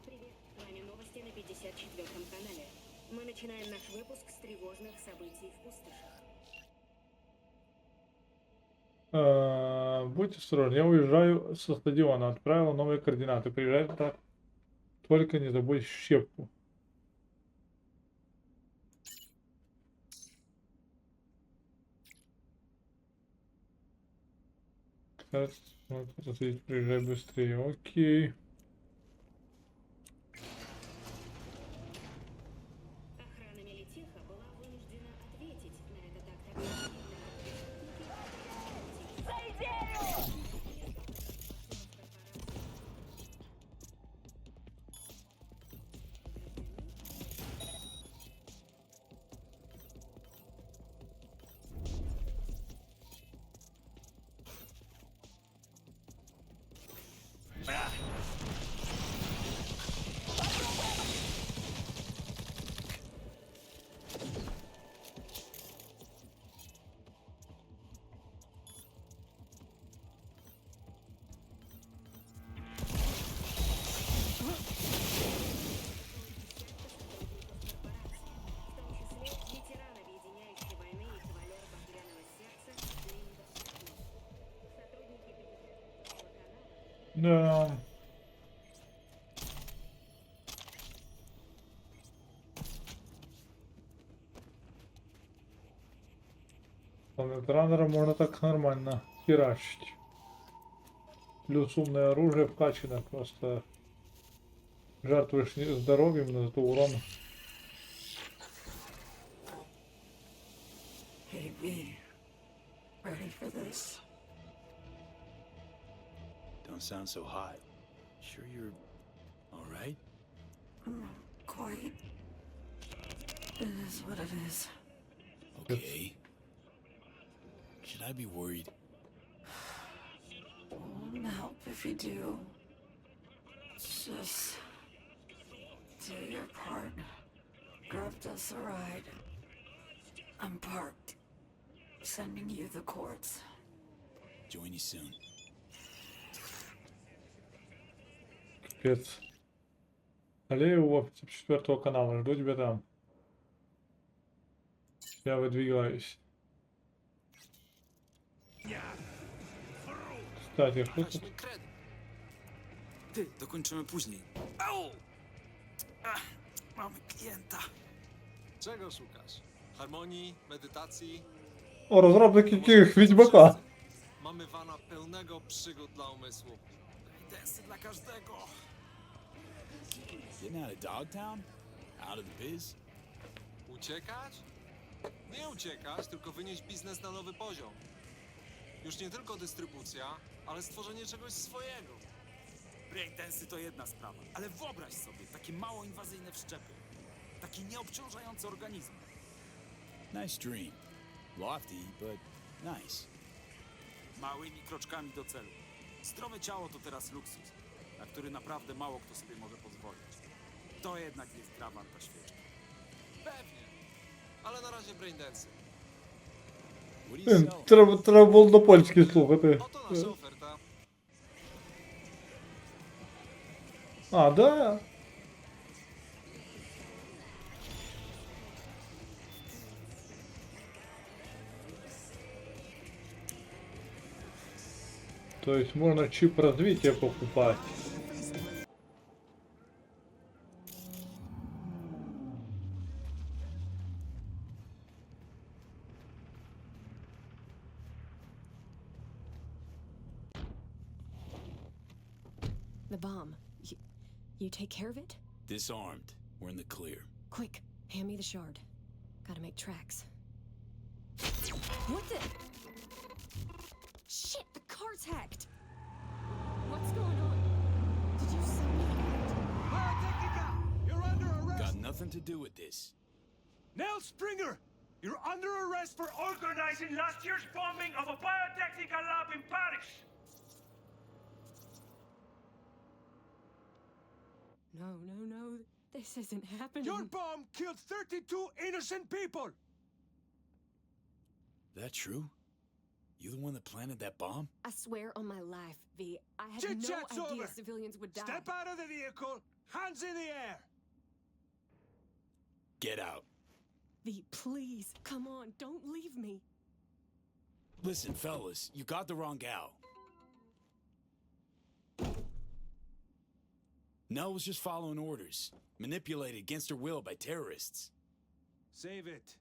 Привет, с вами новости на 54-м канале. Мы начинаем наш выпуск с тревожных событий в пустошах. Будьте осторожны, я уезжаю со стадиона, отправила новые координаты. Приезжай так, только не забудь щепку. Приезжай быстрее, окей. Охрана Мелитеха была вынуждена ответить на этот акт агрессии. Ветеран, объединяющий войны и кавалер багряного сердца, сотрудники 50-го канала. Да. Ветеранера можно так нормально херачить. Плюс умное оружие вкачано, просто жертвуешь здоровьем, но зато урон. Hey, B. Ready for this? Don't sound so hot. Sure you're all right? Quite. It is what it is. Okay. Should I be worried? Won't help if you do. Just do your part. Grab us a ride. I'm parked. Sending you the cords. Join you soon. Капец. Аллею в офисе 4-го канала. Жду тебя там. Я выдвигаюсь. Кстати, кто тут? Ty, dokończymy później. Au! Mamy klienta. Czego szukasz? Harmonii, medytacji? О, розробники яких Відьмака. Mamy wana pełnego przygód dla umysłu. Densy dla każdego. Getting out of Dogtown? Out of the biz? Uciekać? Nie uciekać, tylko wynieść biznes na nowy poziom. Już nie tylko dystrybucja, ale stworzenie czegoś swojego. Breakdance to jedna sprawa, ale wyobraź sobie takie mało inwazyjne wszczepy. Taki nieobciążający organizm. Nice dream. Lofty, but nice. Małymi kroczkami do celu. Zdrowe ciało to teraz luksus, na który naprawdę mało kto sobie może pozwolić. To jednak jest gra warta świeczki. Pewnie. Ale na razie braindance. What do you sell? Треба було на польській слухати. Oto nasza oferta. А, да? То есть можно чип развития покупать. The bomb. You take care of it? Disarmed. We're in the clear. Quick, hand me the shard. Gotta make tracks. What the? Shit, the car's hacked! What's going on? Did you suddenly You're under arrest! Got nothing to do with this. Nell Springer! You're under arrest for organizing last year's bombing of a biotechnical lab in Paris! No. This isn't happening. Your bomb killed 32 innocent people! That true? You the one that planted that bomb? I swear on my life, V. I had Chit-chat's no idea over. civilians would die. Step out of the vehicle, hands in the air! Get out. V, please, come on, don't leave me. Listen, fellas, you got the wrong gal. Nell was just following orders, manipulated against her will by terrorists. Save it.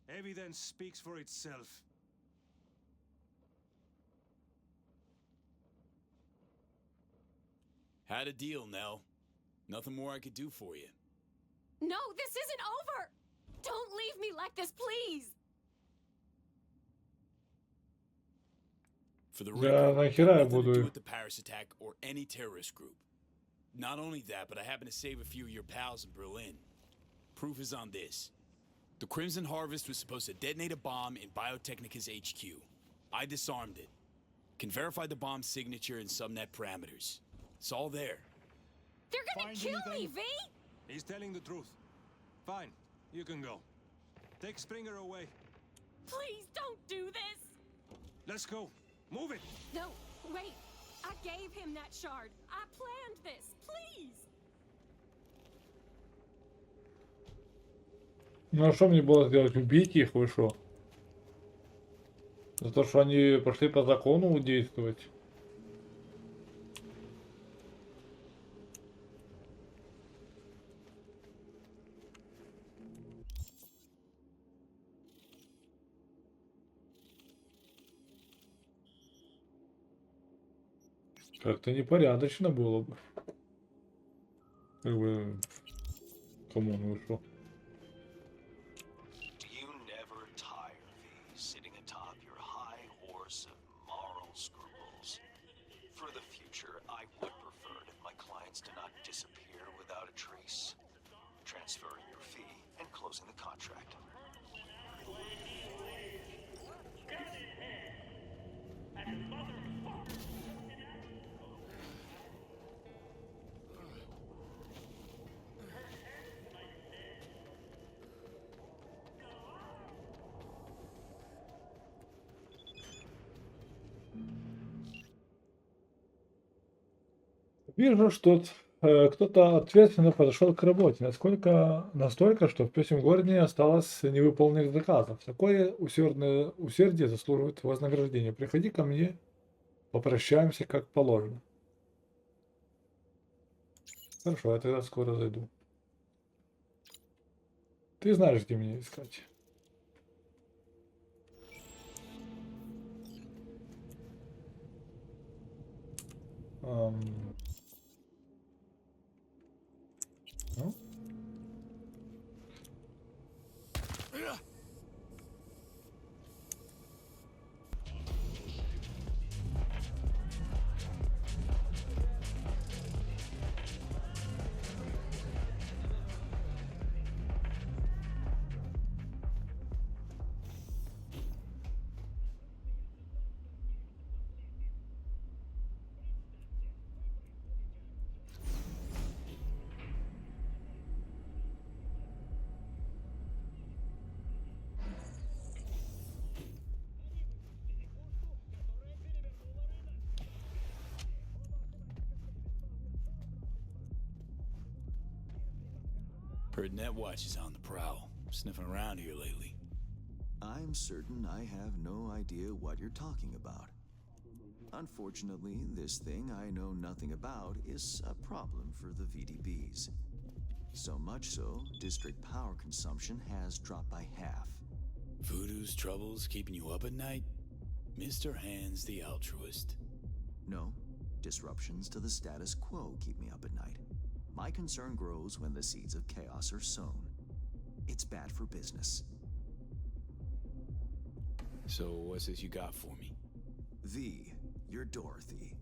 Evidence speaks for itself. Had a deal, Nell. Nothing more I could do for you. No, this isn't over! Don't leave me like this, please! For the Да, record, нахера я nothing to буду do их? with the Paris attack or any terrorist group. Not only that, but I happen to save a few of your pals in Berlin. Proof is on this. The Crimson Harvest was supposed to detonate a bomb in Biotechnica's HQ. I disarmed it. Can verify the bomb's signature and subnet parameters. It's all there. They're gonna kill me, V! He's telling the truth. Fine, you can go. Take Springer away. Please don't do this! Let's go. Move it. No, wait. I gave him that shard. I planned this. Please! Ну а что мне было сделать? Убить их? Вы что? За то, что они пошли по закону действовать? Как-то непорядочно было бы. Как бы... Кому он вышел? Do you never tire, V, sitting atop your high horse of moral scruples? For the future, I would prefer that my clients do not disappear without a trace. Transferring your fee and closing the contract. Вижу, что кто-то ответственно подошел к работе, настолько, что в пёсем городе не осталось невыполненных заказов. Такое усердие заслуживает вознаграждения. Приходи ко мне, попрощаемся как положено. Хорошо, я тогда скоро зайду. Ты знаешь, где меня искать. Ну? Heard Netwatch is on the prowl. Sniffing around here lately. I'm certain I have no idea what you're talking about. Unfortunately, this thing I know nothing about is a problem for the VDBs. So much so, district power consumption has dropped by half. Voodoo's troubles keeping you up at night? Mr. Hands the altruist. No, disruptions to the status quo keep me up at night. My concern grows when the seeds of chaos are sown. It's bad for business. So what's this you got for me? V, you're Dorothy.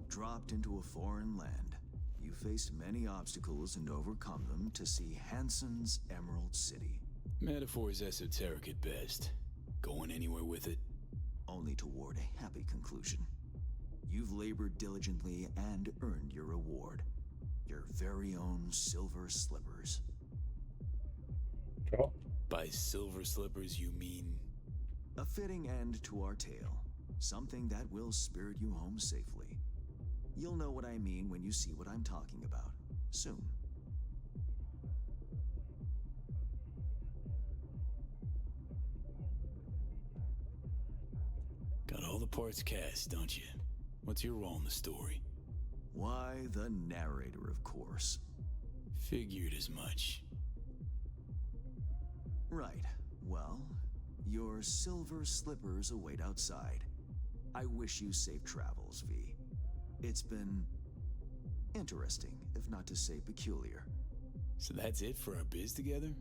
Dropped into a foreign land. You faced many obstacles and overcome them to see Hansen's Emerald City. Metaphor's esoteric at best. Going anywhere with it? Only toward a happy conclusion. You've labored diligently and earned your reward. Your very own silver slippers. Sure. By silver slippers, you mean? A fitting end to our tale. Something that will spirit you home safely. You'll know what I mean when you see what I'm talking about. Soon. Got all the parts cast, don't you? What's your role in the story? Why, the narrator, of course. Figured as much. Right. Well, your silver slippers await outside. I wish you safe travels, V. It's been interesting, if not to say peculiar. So that's it for our biz together?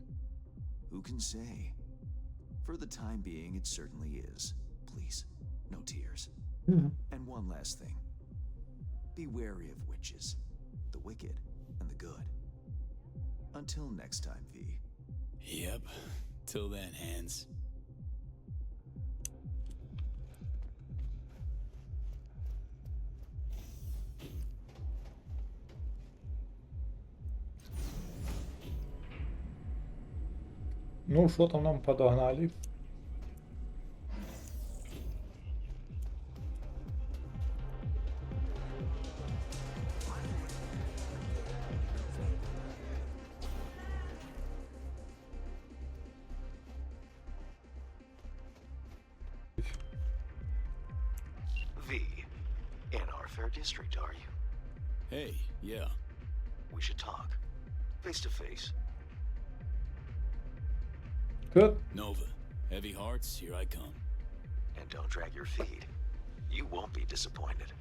Who can say? For the time being, it certainly is. Please, no tears. And one last thing. Be wary of witches, the wicked and the good. Until next time, V. Yep. Till then, Hands. Ну, що там нам подогнали? V, in our fair district, are you? Hey, yeah. We should talk. Face to face. Good. Nova, heavy hearts, here I come. And don't drag your feet. You won't be disappointed.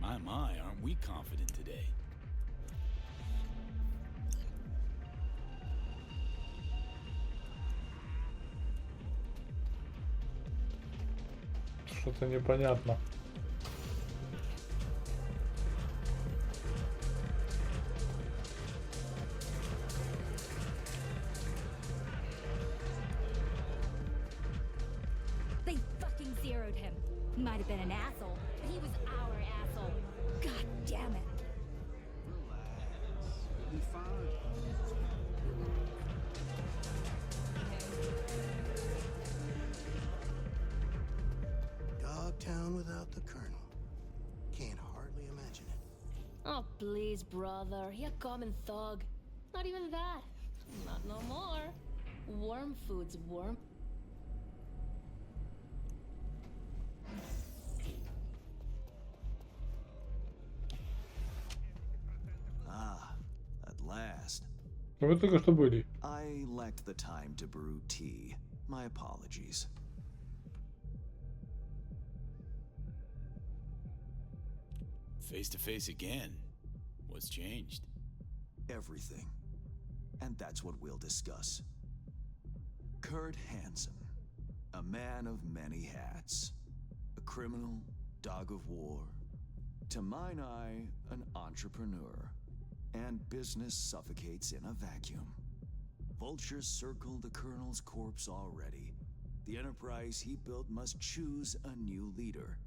My, aren't we confident today? Что-то непонятно. They fucking zeroed him. Might have been an asshole, but he was our asshole. God damn it. Be fine. Dogtown without the Colonel. Can't hardly imagine it. Oh, please, brother. He a common thug. Not even that. Not no more. Worm food's worm. Ah, at last. Вы только что были. I lacked the time to brew tea. My apologies. Face to face again. What's changed? Everything. And that's what we'll discuss. Kurt Hansen, a man of many hats. A criminal, dog of war. To mine eye, an entrepreneur. And business suffocates in a vacuum. Vultures circle the Colonel's corpse already. The enterprise he built must choose a new leader.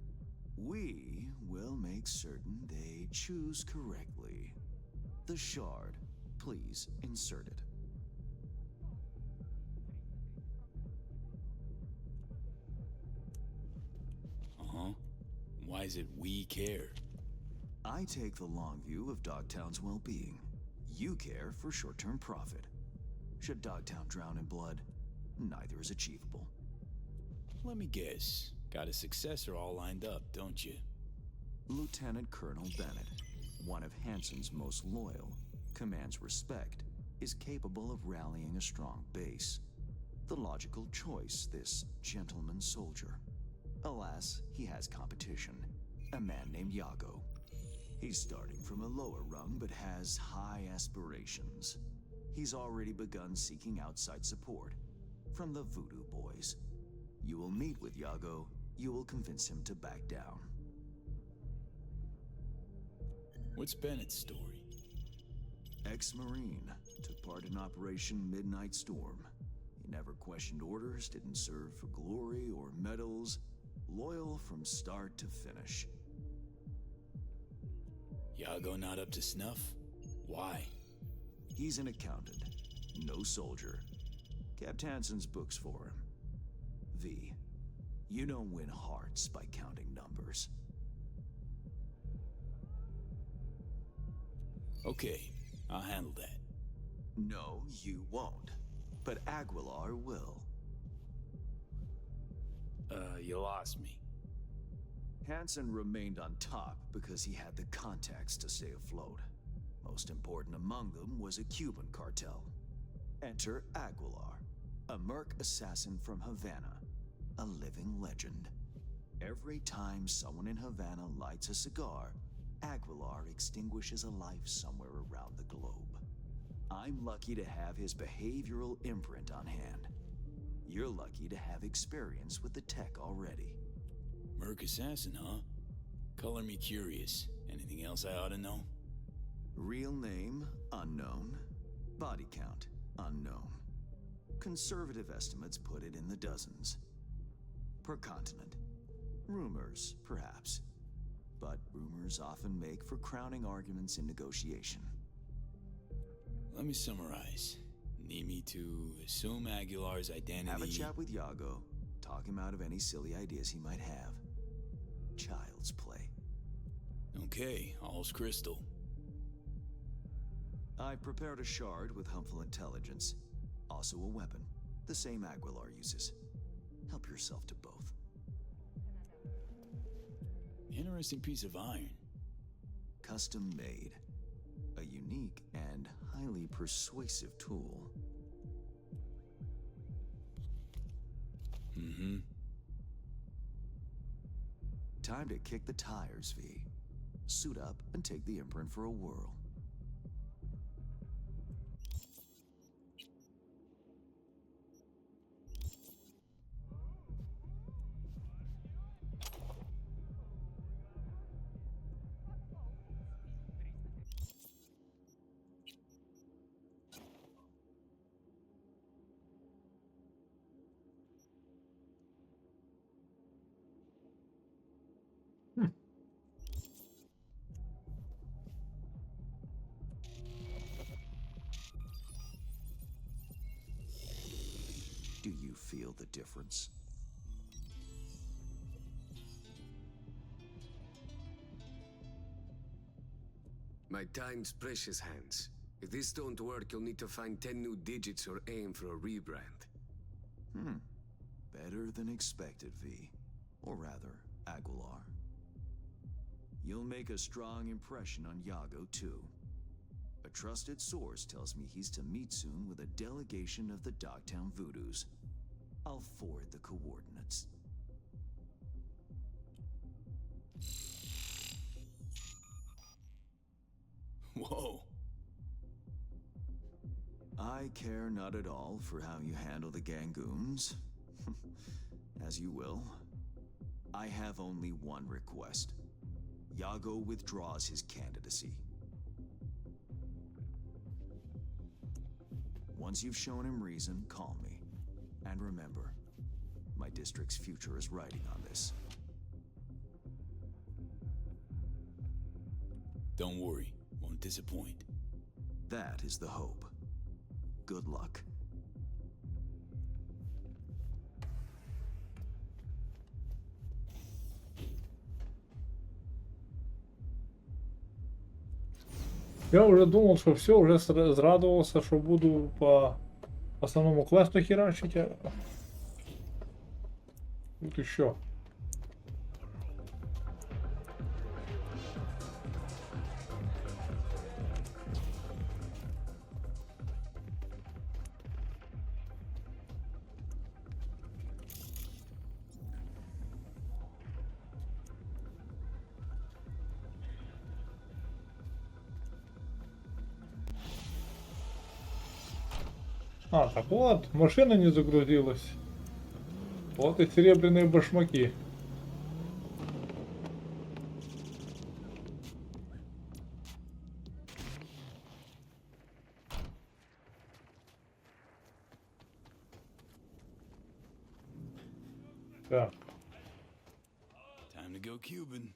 We will make certain they choose correctly. The shard, please insert it. Uh-huh. Why is it we care? I take the long view of Dogtown's well-being. You care for short-term profit. Should Dogtown drown in blood, neither is achievable. Let me guess. Got a successor all lined up, don't you? Lieutenant Colonel Bennett, one of Hansen's most loyal, commands respect, is capable of rallying a strong base. The logical choice, this gentleman soldier. Alas, he has competition, a man named Yago. He's starting from a lower rung but has high aspirations. He's already begun seeking outside support from the Voodoo Boys. You will meet with Yago, you will convince him to back down. What's Bennett's story? Ex-Marine, took part in Operation Midnight Storm. He never questioned orders, didn't serve for glory or medals, loyal from start to finish. Yago not up to snuff? Why? He's an accountant, no soldier. Kept Hansen's books for him. V, you don't win hearts by counting numbers. Okay, I'll handle that. No, you won't. But Aguilar will. You lost me. Hansen remained on top because he had the contacts to stay afloat. Most important among them was a Cuban cartel. Enter Aguilar, a merc assassin from Havana, a living legend. Every time someone in Havana lights a cigar, Aguilar extinguishes a life somewhere around the globe. I'm lucky to have his behavioral imprint on hand. You're lucky to have experience with the tech already. Merc assassin, huh? Color me curious. Anything else I ought to know? Real name, unknown. Body count, unknown. Conservative estimates put it in the dozens. Per continent. Rumors, perhaps. But rumors often make for crowning arguments in negotiation. Let me summarize. Need me to assume Aguilar's identity? Have a chat with Yago. Talk him out of any silly ideas he might have. Child's play. Okay, all's crystal. I've prepared a shard with harmful intelligence. Also a weapon. The same Aguilar uses. Help yourself to both. Interesting piece of iron. Custom made. A unique and highly persuasive tool. Mm-hmm. Time to kick the tires, V. Suit up and take the imprint for a whirl. Do you feel the difference? My time's precious, Hans. If this don't work, you'll need to find 10 new digits or aim for a rebrand. Better than expected, V. Or rather, Aguilar. You'll make a strong impression on Yago, too. A trusted source tells me he's to meet soon with a delegation of the Dogtown Voodoos. I'll forward the coordinates. Whoa. I care not at all for how you handle the Gangoons. As you will. I have only one request. Yago withdraws his candidacy. Once you've shown him reason, call me. And remember, my district's future is riding on this. Don't worry, won't disappoint. That is the hope. Good luck. Я уже думал, что все, уже зрадовался, что буду по основному квесту херачить. Тут еще. А, так вот, машина не загрузилась. Вот и серебряные башмаки. Так. Time to go Cuban.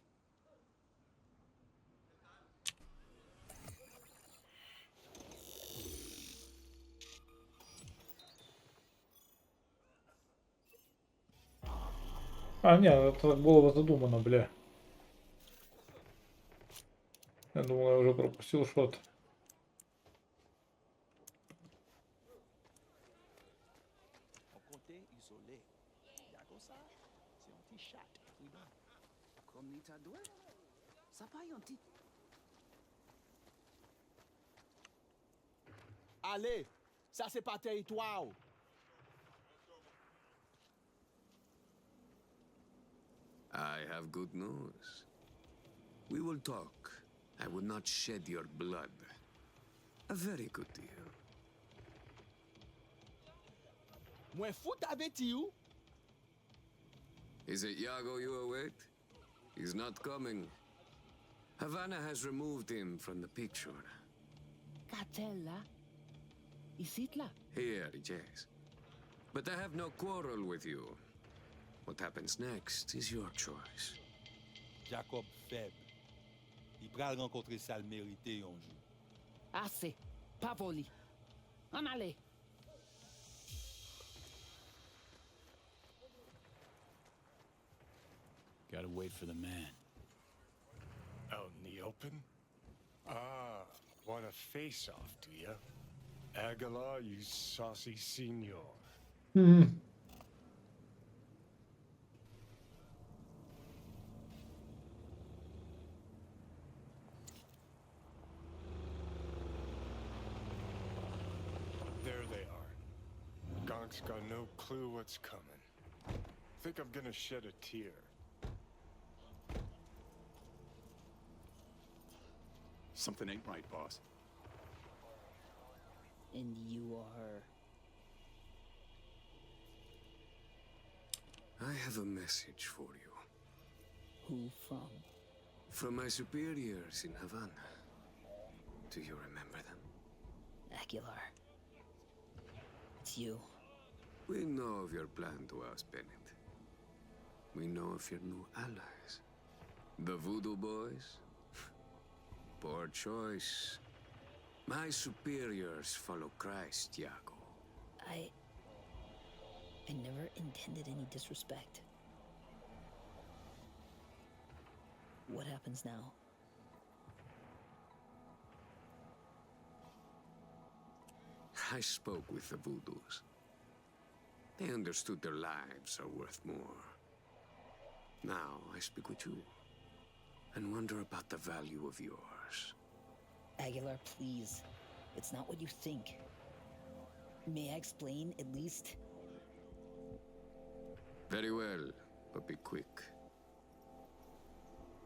А, нет, это так было задумано, бля. Я думал, я уже пропустил шот. Allez, ça c'est pas territoire. I have good news. We will talk. I will not shed your blood. A very good deal. Mwen fout avec you. Is it Yago you await? He's not coming. Havana has removed him from the picture. Cartel, Isit là? Here, yes. But I have no quarrel with you. What happens next is your choice. Jacob faible. Il pral rencontrer ça le mérité un jour. Assez. Pas voli. En allez. Gotta wait for the man. Out in the open? Ah, want a face-off, do ya? Aguilar, you saucy senor. There they are. Gonk's got no clue what's coming. Think I'm gonna shed a tear. Something ain't right, boss. And you are... I have a message for you. Who from? From my superiors in Havana. Do you remember them? Aguilar. It's you. We know of your plan to oust Bennett. We know of your new allies. The Voodoo Boys? Poor choice. My superiors follow Christ, Iago. I never intended any disrespect. What happens now? I spoke with the Voodoos. They understood their lives are worth more. Now I speak with you and wonder about the value of yours. Aguilar, please. It's not what you think. May I explain, at least? Very well, but be quick.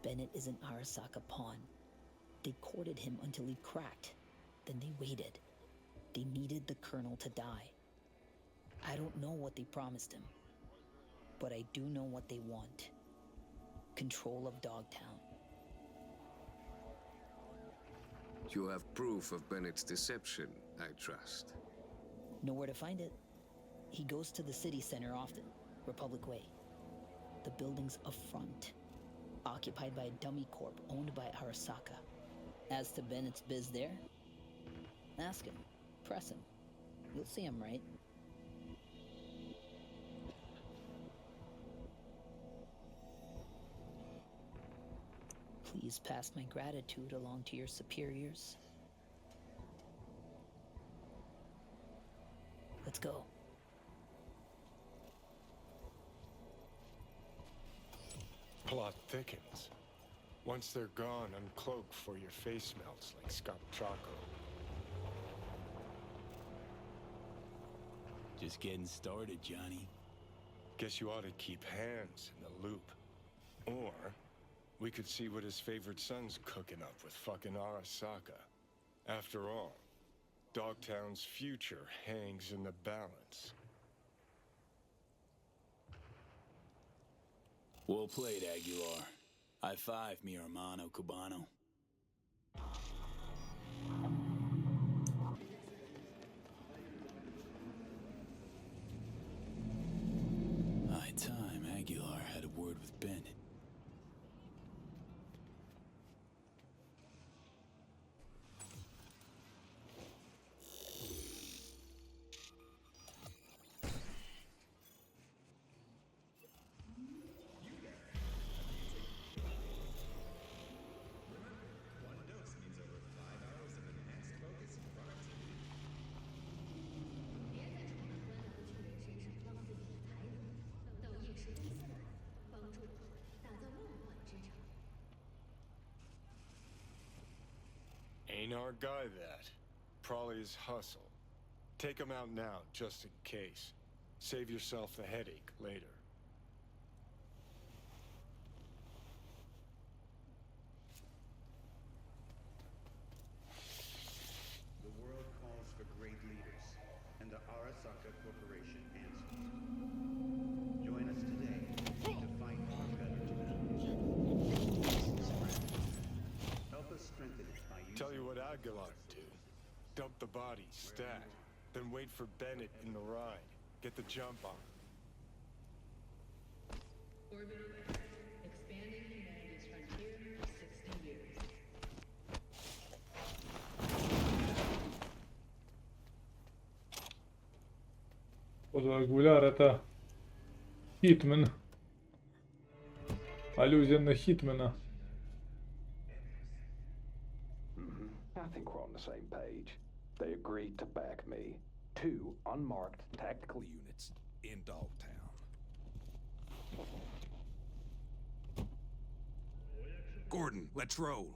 Bennett is an Arasaka pawn. They courted him until he cracked. Then they waited. They needed the colonel to die. I don't know what they promised him, but I do know what they want. Control of Dogtown. You have proof of Bennett's deception, I trust. Know where to find it. He goes to the city center often, Republic Way. The building's a front, occupied by a dummy corp owned by Arasaka. As to Bennett's biz there, ask him, press him. You'll see him, right? Please pass my gratitude along to your superiors. Let's go. Plot thickens. Once they're gone, uncloak before your face melts like Scott Choco. Just getting started, Johnny. Guess you ought to keep hands in the loop. Or we could see what his favorite son's cooking up with fucking Arasaka. After all, Dogtown's future hangs in the balance. Well played, Aguilar. High five, mi hermano cubano. High time Aguilar had a word with Bennett. Ain't our guy that. Probably his hustle. Take him out now, just in case. Save yourself the headache later. The world calls for great leaders, and the Arasaka Corporation answers. Join us today to fight for a better tomorrow. Help us strengthen it by using... Tell you what Aguilar do. Dump the body, stat. Then wait for Bennett in the ride. Get the jump on. Orbital expanding humanity's frontier for 60 years. Вот Гуляр это Хитмен. Алюзія на Хітмена. I think we're on the same page. They agreed to back me. 2 unmarked tactical units in Dogtown. Gordon, let's roll.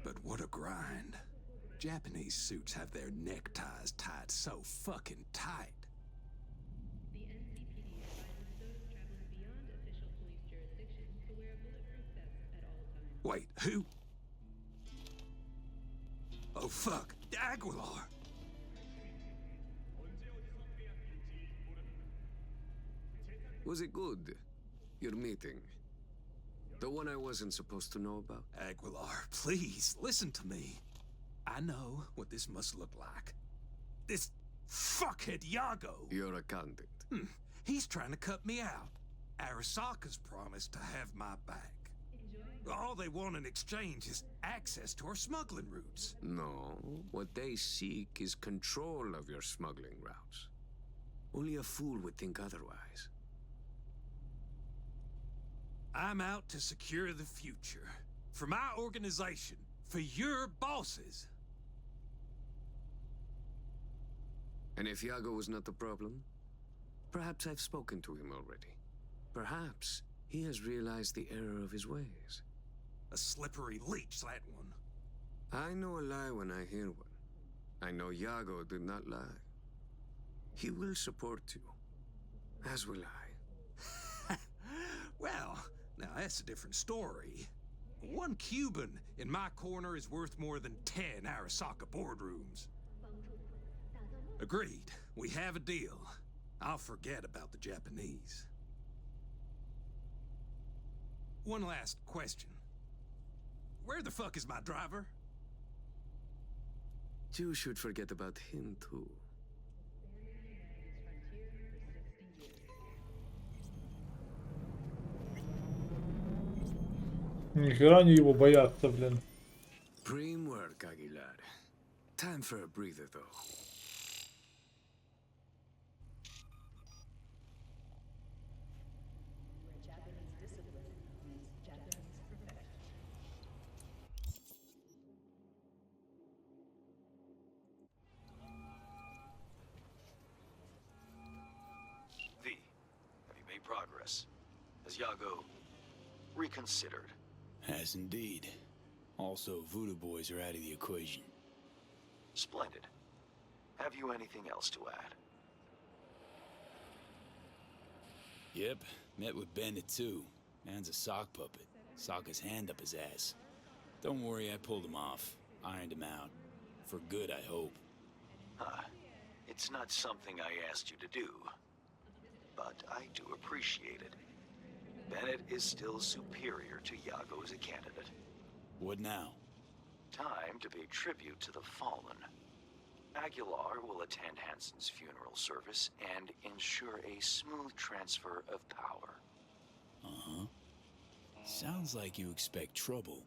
But what a grind. Japanese suits have their neckties tied so fucking tight. The NCPD advises those traveling beyond official police jurisdiction to wear a bulletproof vest at all times. Wait, who? Oh fuck, Aguilar! Was it good? Your meeting? The one I wasn't supposed to know about? Aguilar, please, listen to me. I know what this must look like. This fuckhead Yago. Your accountant. He's trying to cut me out. Arasaka's promised to have my back. All they want in exchange is access to our smuggling routes. No, what they seek is control of your smuggling routes. Only a fool would think otherwise. I'm out to secure the future. For my organization. For your bosses. And if Yago was not the problem, perhaps I've spoken to him already. Perhaps he has realized the error of his ways. A slippery leech, that one. I know a lie when I hear one. I know Yago did not lie. He will support you, as will I. Well, now that's a different story. 1 Cuban in my corner is worth more than 10 Arasaka boardrooms. Agreed. We have a deal. I'll forget about the Japanese. One last question. Where the fuck is my driver? You should forget about him too. Нихера они его боятся, блин. Prim work, Aguilar. Time for a breather, though. Japanese discipline means Japanese perfection. V, have you made progress? Has Yago reconsidered? Has indeed. Also, Voodoo Boys are out of the equation. Splendid. Have you anything else to add? Yep, met with Bennett too. Man's a sock puppet. Sokka's hand up his ass. Don't worry, I pulled him off. Ironed him out. For good, I hope. It's not something I asked you to do, but I do appreciate it. Bennett is still superior to Yago as a candidate. What now? Time to pay tribute to the fallen. Aguilar will attend Hansen's funeral service and ensure a smooth transfer of power. Uh-huh. Sounds like you expect trouble.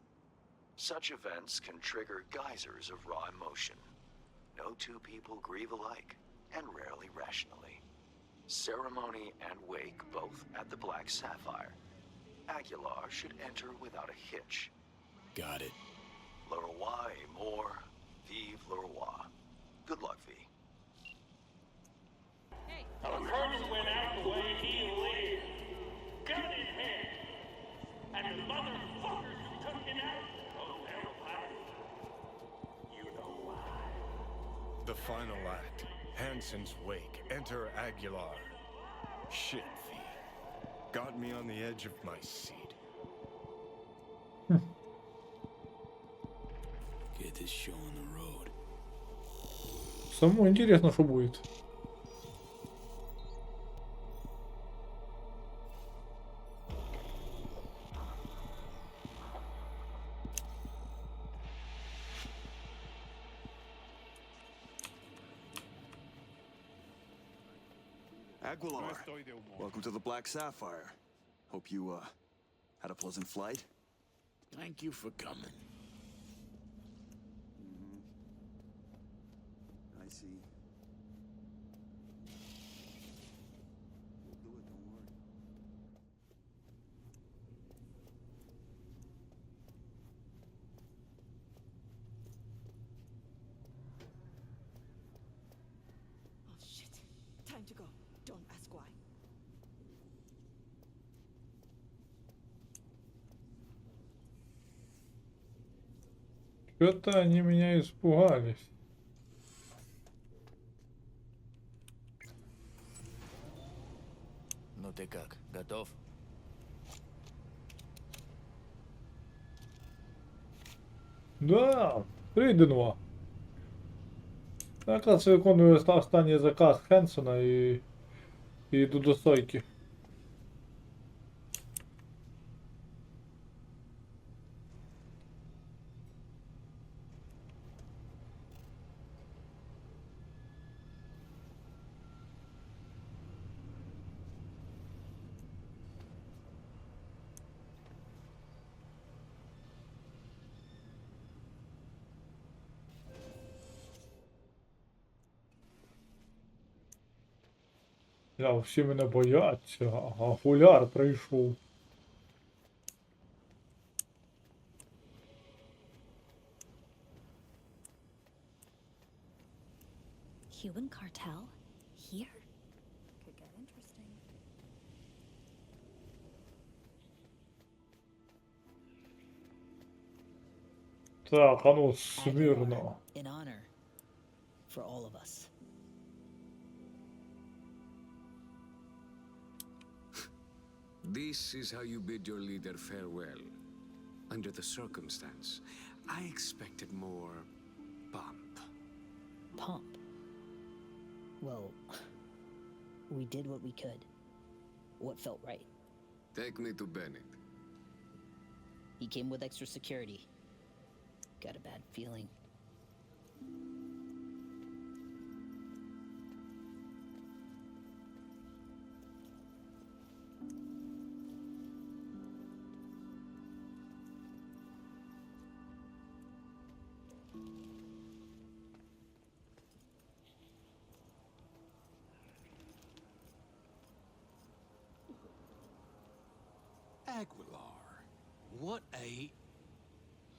Such events can trigger geysers of raw emotion. No 2 people grieve alike, and rarely rationally. Ceremony and wake both at the Black Sapphire. Aguilar should enter without a hitch. Got it. Le roi est mort, vive le roi. Good luck, V. Hey. The curse went out the way he lived. Gun in hand. And the motherfuckers who took it out, oh, they're alive. You know why. The final act. Hansen's wake. Enter Aguilar. Shit, V. Got me on the edge of my seat. Get this show on the road. Самому интересно, что будет. Aguilar, welcome to the Black Sapphire. Hope you, had a pleasant flight? Thank you for coming. I see. We'll do it, don't worry. Что-то они меня испугались. Ну ты как, готов? Да, прийдено. Якраз виконую останній заказ Хенсона і йду до стойки. Я, всі мене бояться, а гуляр прийшов. Cuban cartel? Here? Could get interesting. Так, а ну смирно. An honor for all of us. This is how you bid your leader farewell. Under the circumstance, I expected more pomp. Pomp? Well, we did what we could. What felt right. Take me to Bennett. He came with extra security. Got a bad feeling. Aguilar, what a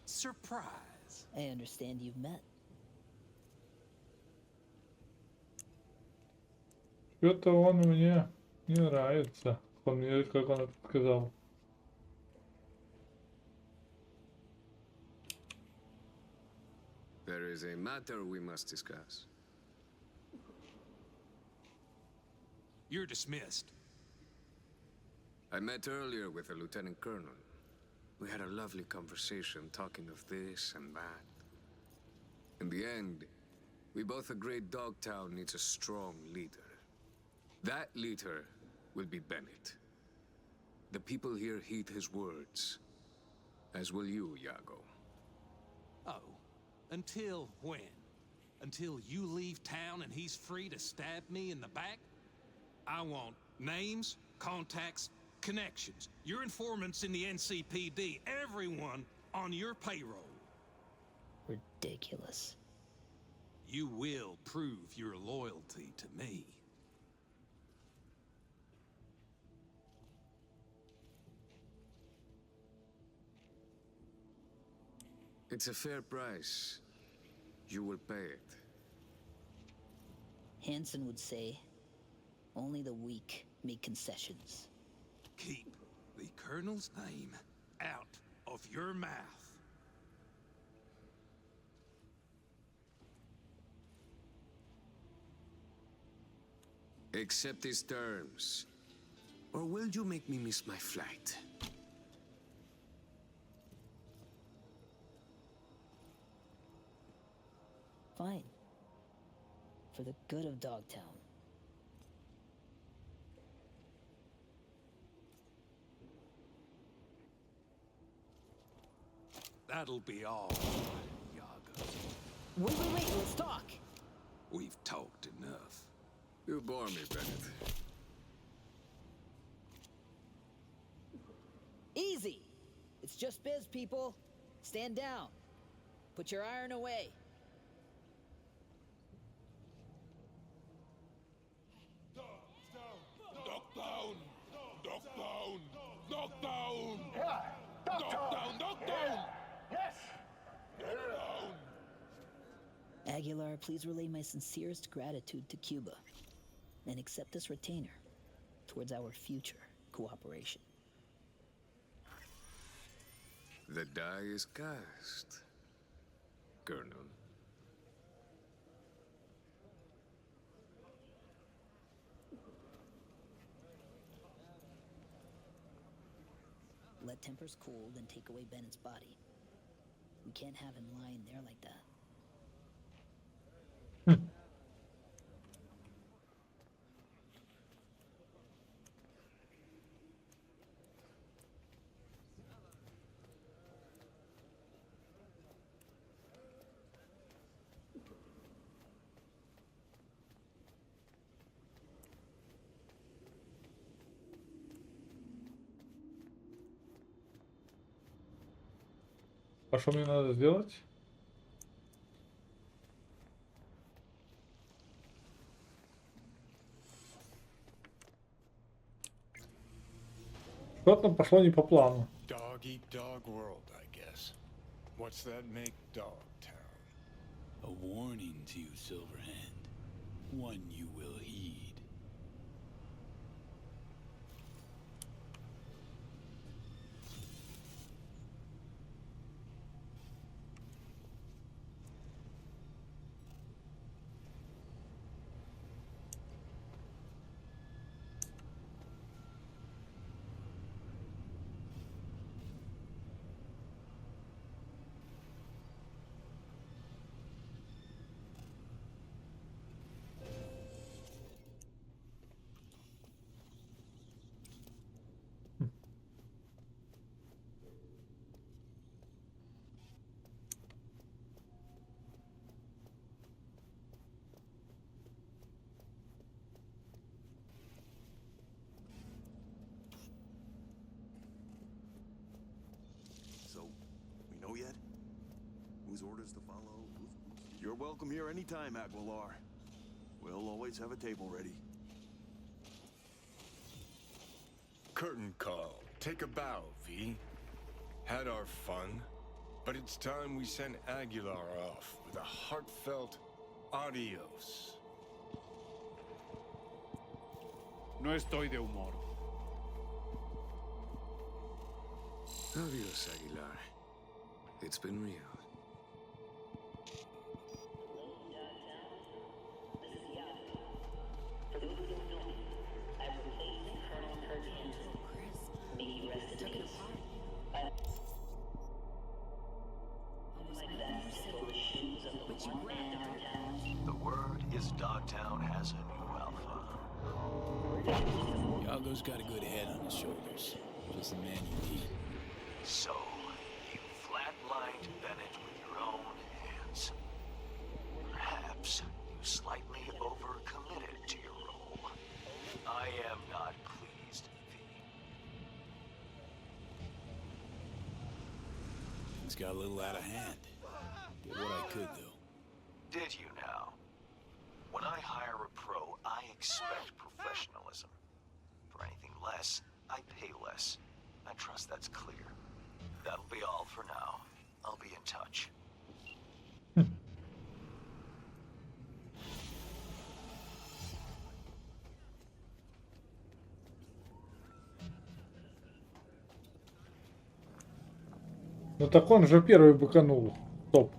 surprise. I understand you've met. Что-то он мне не нравится. Он мне, как он это сказал. There is a matter we must discuss. You're dismissed. I met earlier with a lieutenant colonel. We had a lovely conversation talking of this and that. In the end, we both agreed Dogtown needs a strong leader. That leader will be Bennett. The people here heed his words, as will you, Iago. Oh, until when? Until you leave town and he's free to stab me in the back? I want names, contacts, connections. Your informants in the NCPD, everyone on your payroll. Ridiculous. You will prove your loyalty to me. It's a fair price. You will pay it. Hansen would say, only the weak make concessions. Keep the Colonel's name out of your mouth. Accept his terms. Or will you make me miss my flight? Fine. For the good of Dogtown. That'll be all, Iago. Wait, let's talk. We've talked enough. You bore me, Bennett. Easy. It's just biz, people. Stand down. Put your iron away. Knockdown! Knockdown! Knockdown! Yeah! Knockdown! Knockdown! Yes! Knockdown! Aguilar, please relay my sincerest gratitude to Cuba and accept this retainer towards our future cooperation. The die is cast. Colonel. Let tempers cool, then take away Bennett's body. We can't have him lying there like that. А что мне надо сделать? Что-то пошло не по плану. Dog eat dog world, I guess. What's that make Dogtown? A warning to you, Silverhand. One you will heed. So, we know yet? Whose orders to follow? You're welcome here anytime, Aguilar. We'll always have a table ready. Curtain call. Take a bow, V. Had our fun, but it's time we sent Aguilar off with a heartfelt adios. No estoy de humor. Adios, Aguilar. It's been real. The word is Dogtown has a new alpha. Yago's got a good head on his shoulders. Just the man you need. So, you flatlined Bennett with your own hands. Perhaps you slightly overcommitted to your role. I am not pleased, V. Things got a little out of hand. Did what I could, though. Did you now? When I hire a pro, I expect professionalism. For anything less, I pay less. I trust that's clear. That'll be all for now. I'll be in touch. Ну так он же первый быканул. Стоп.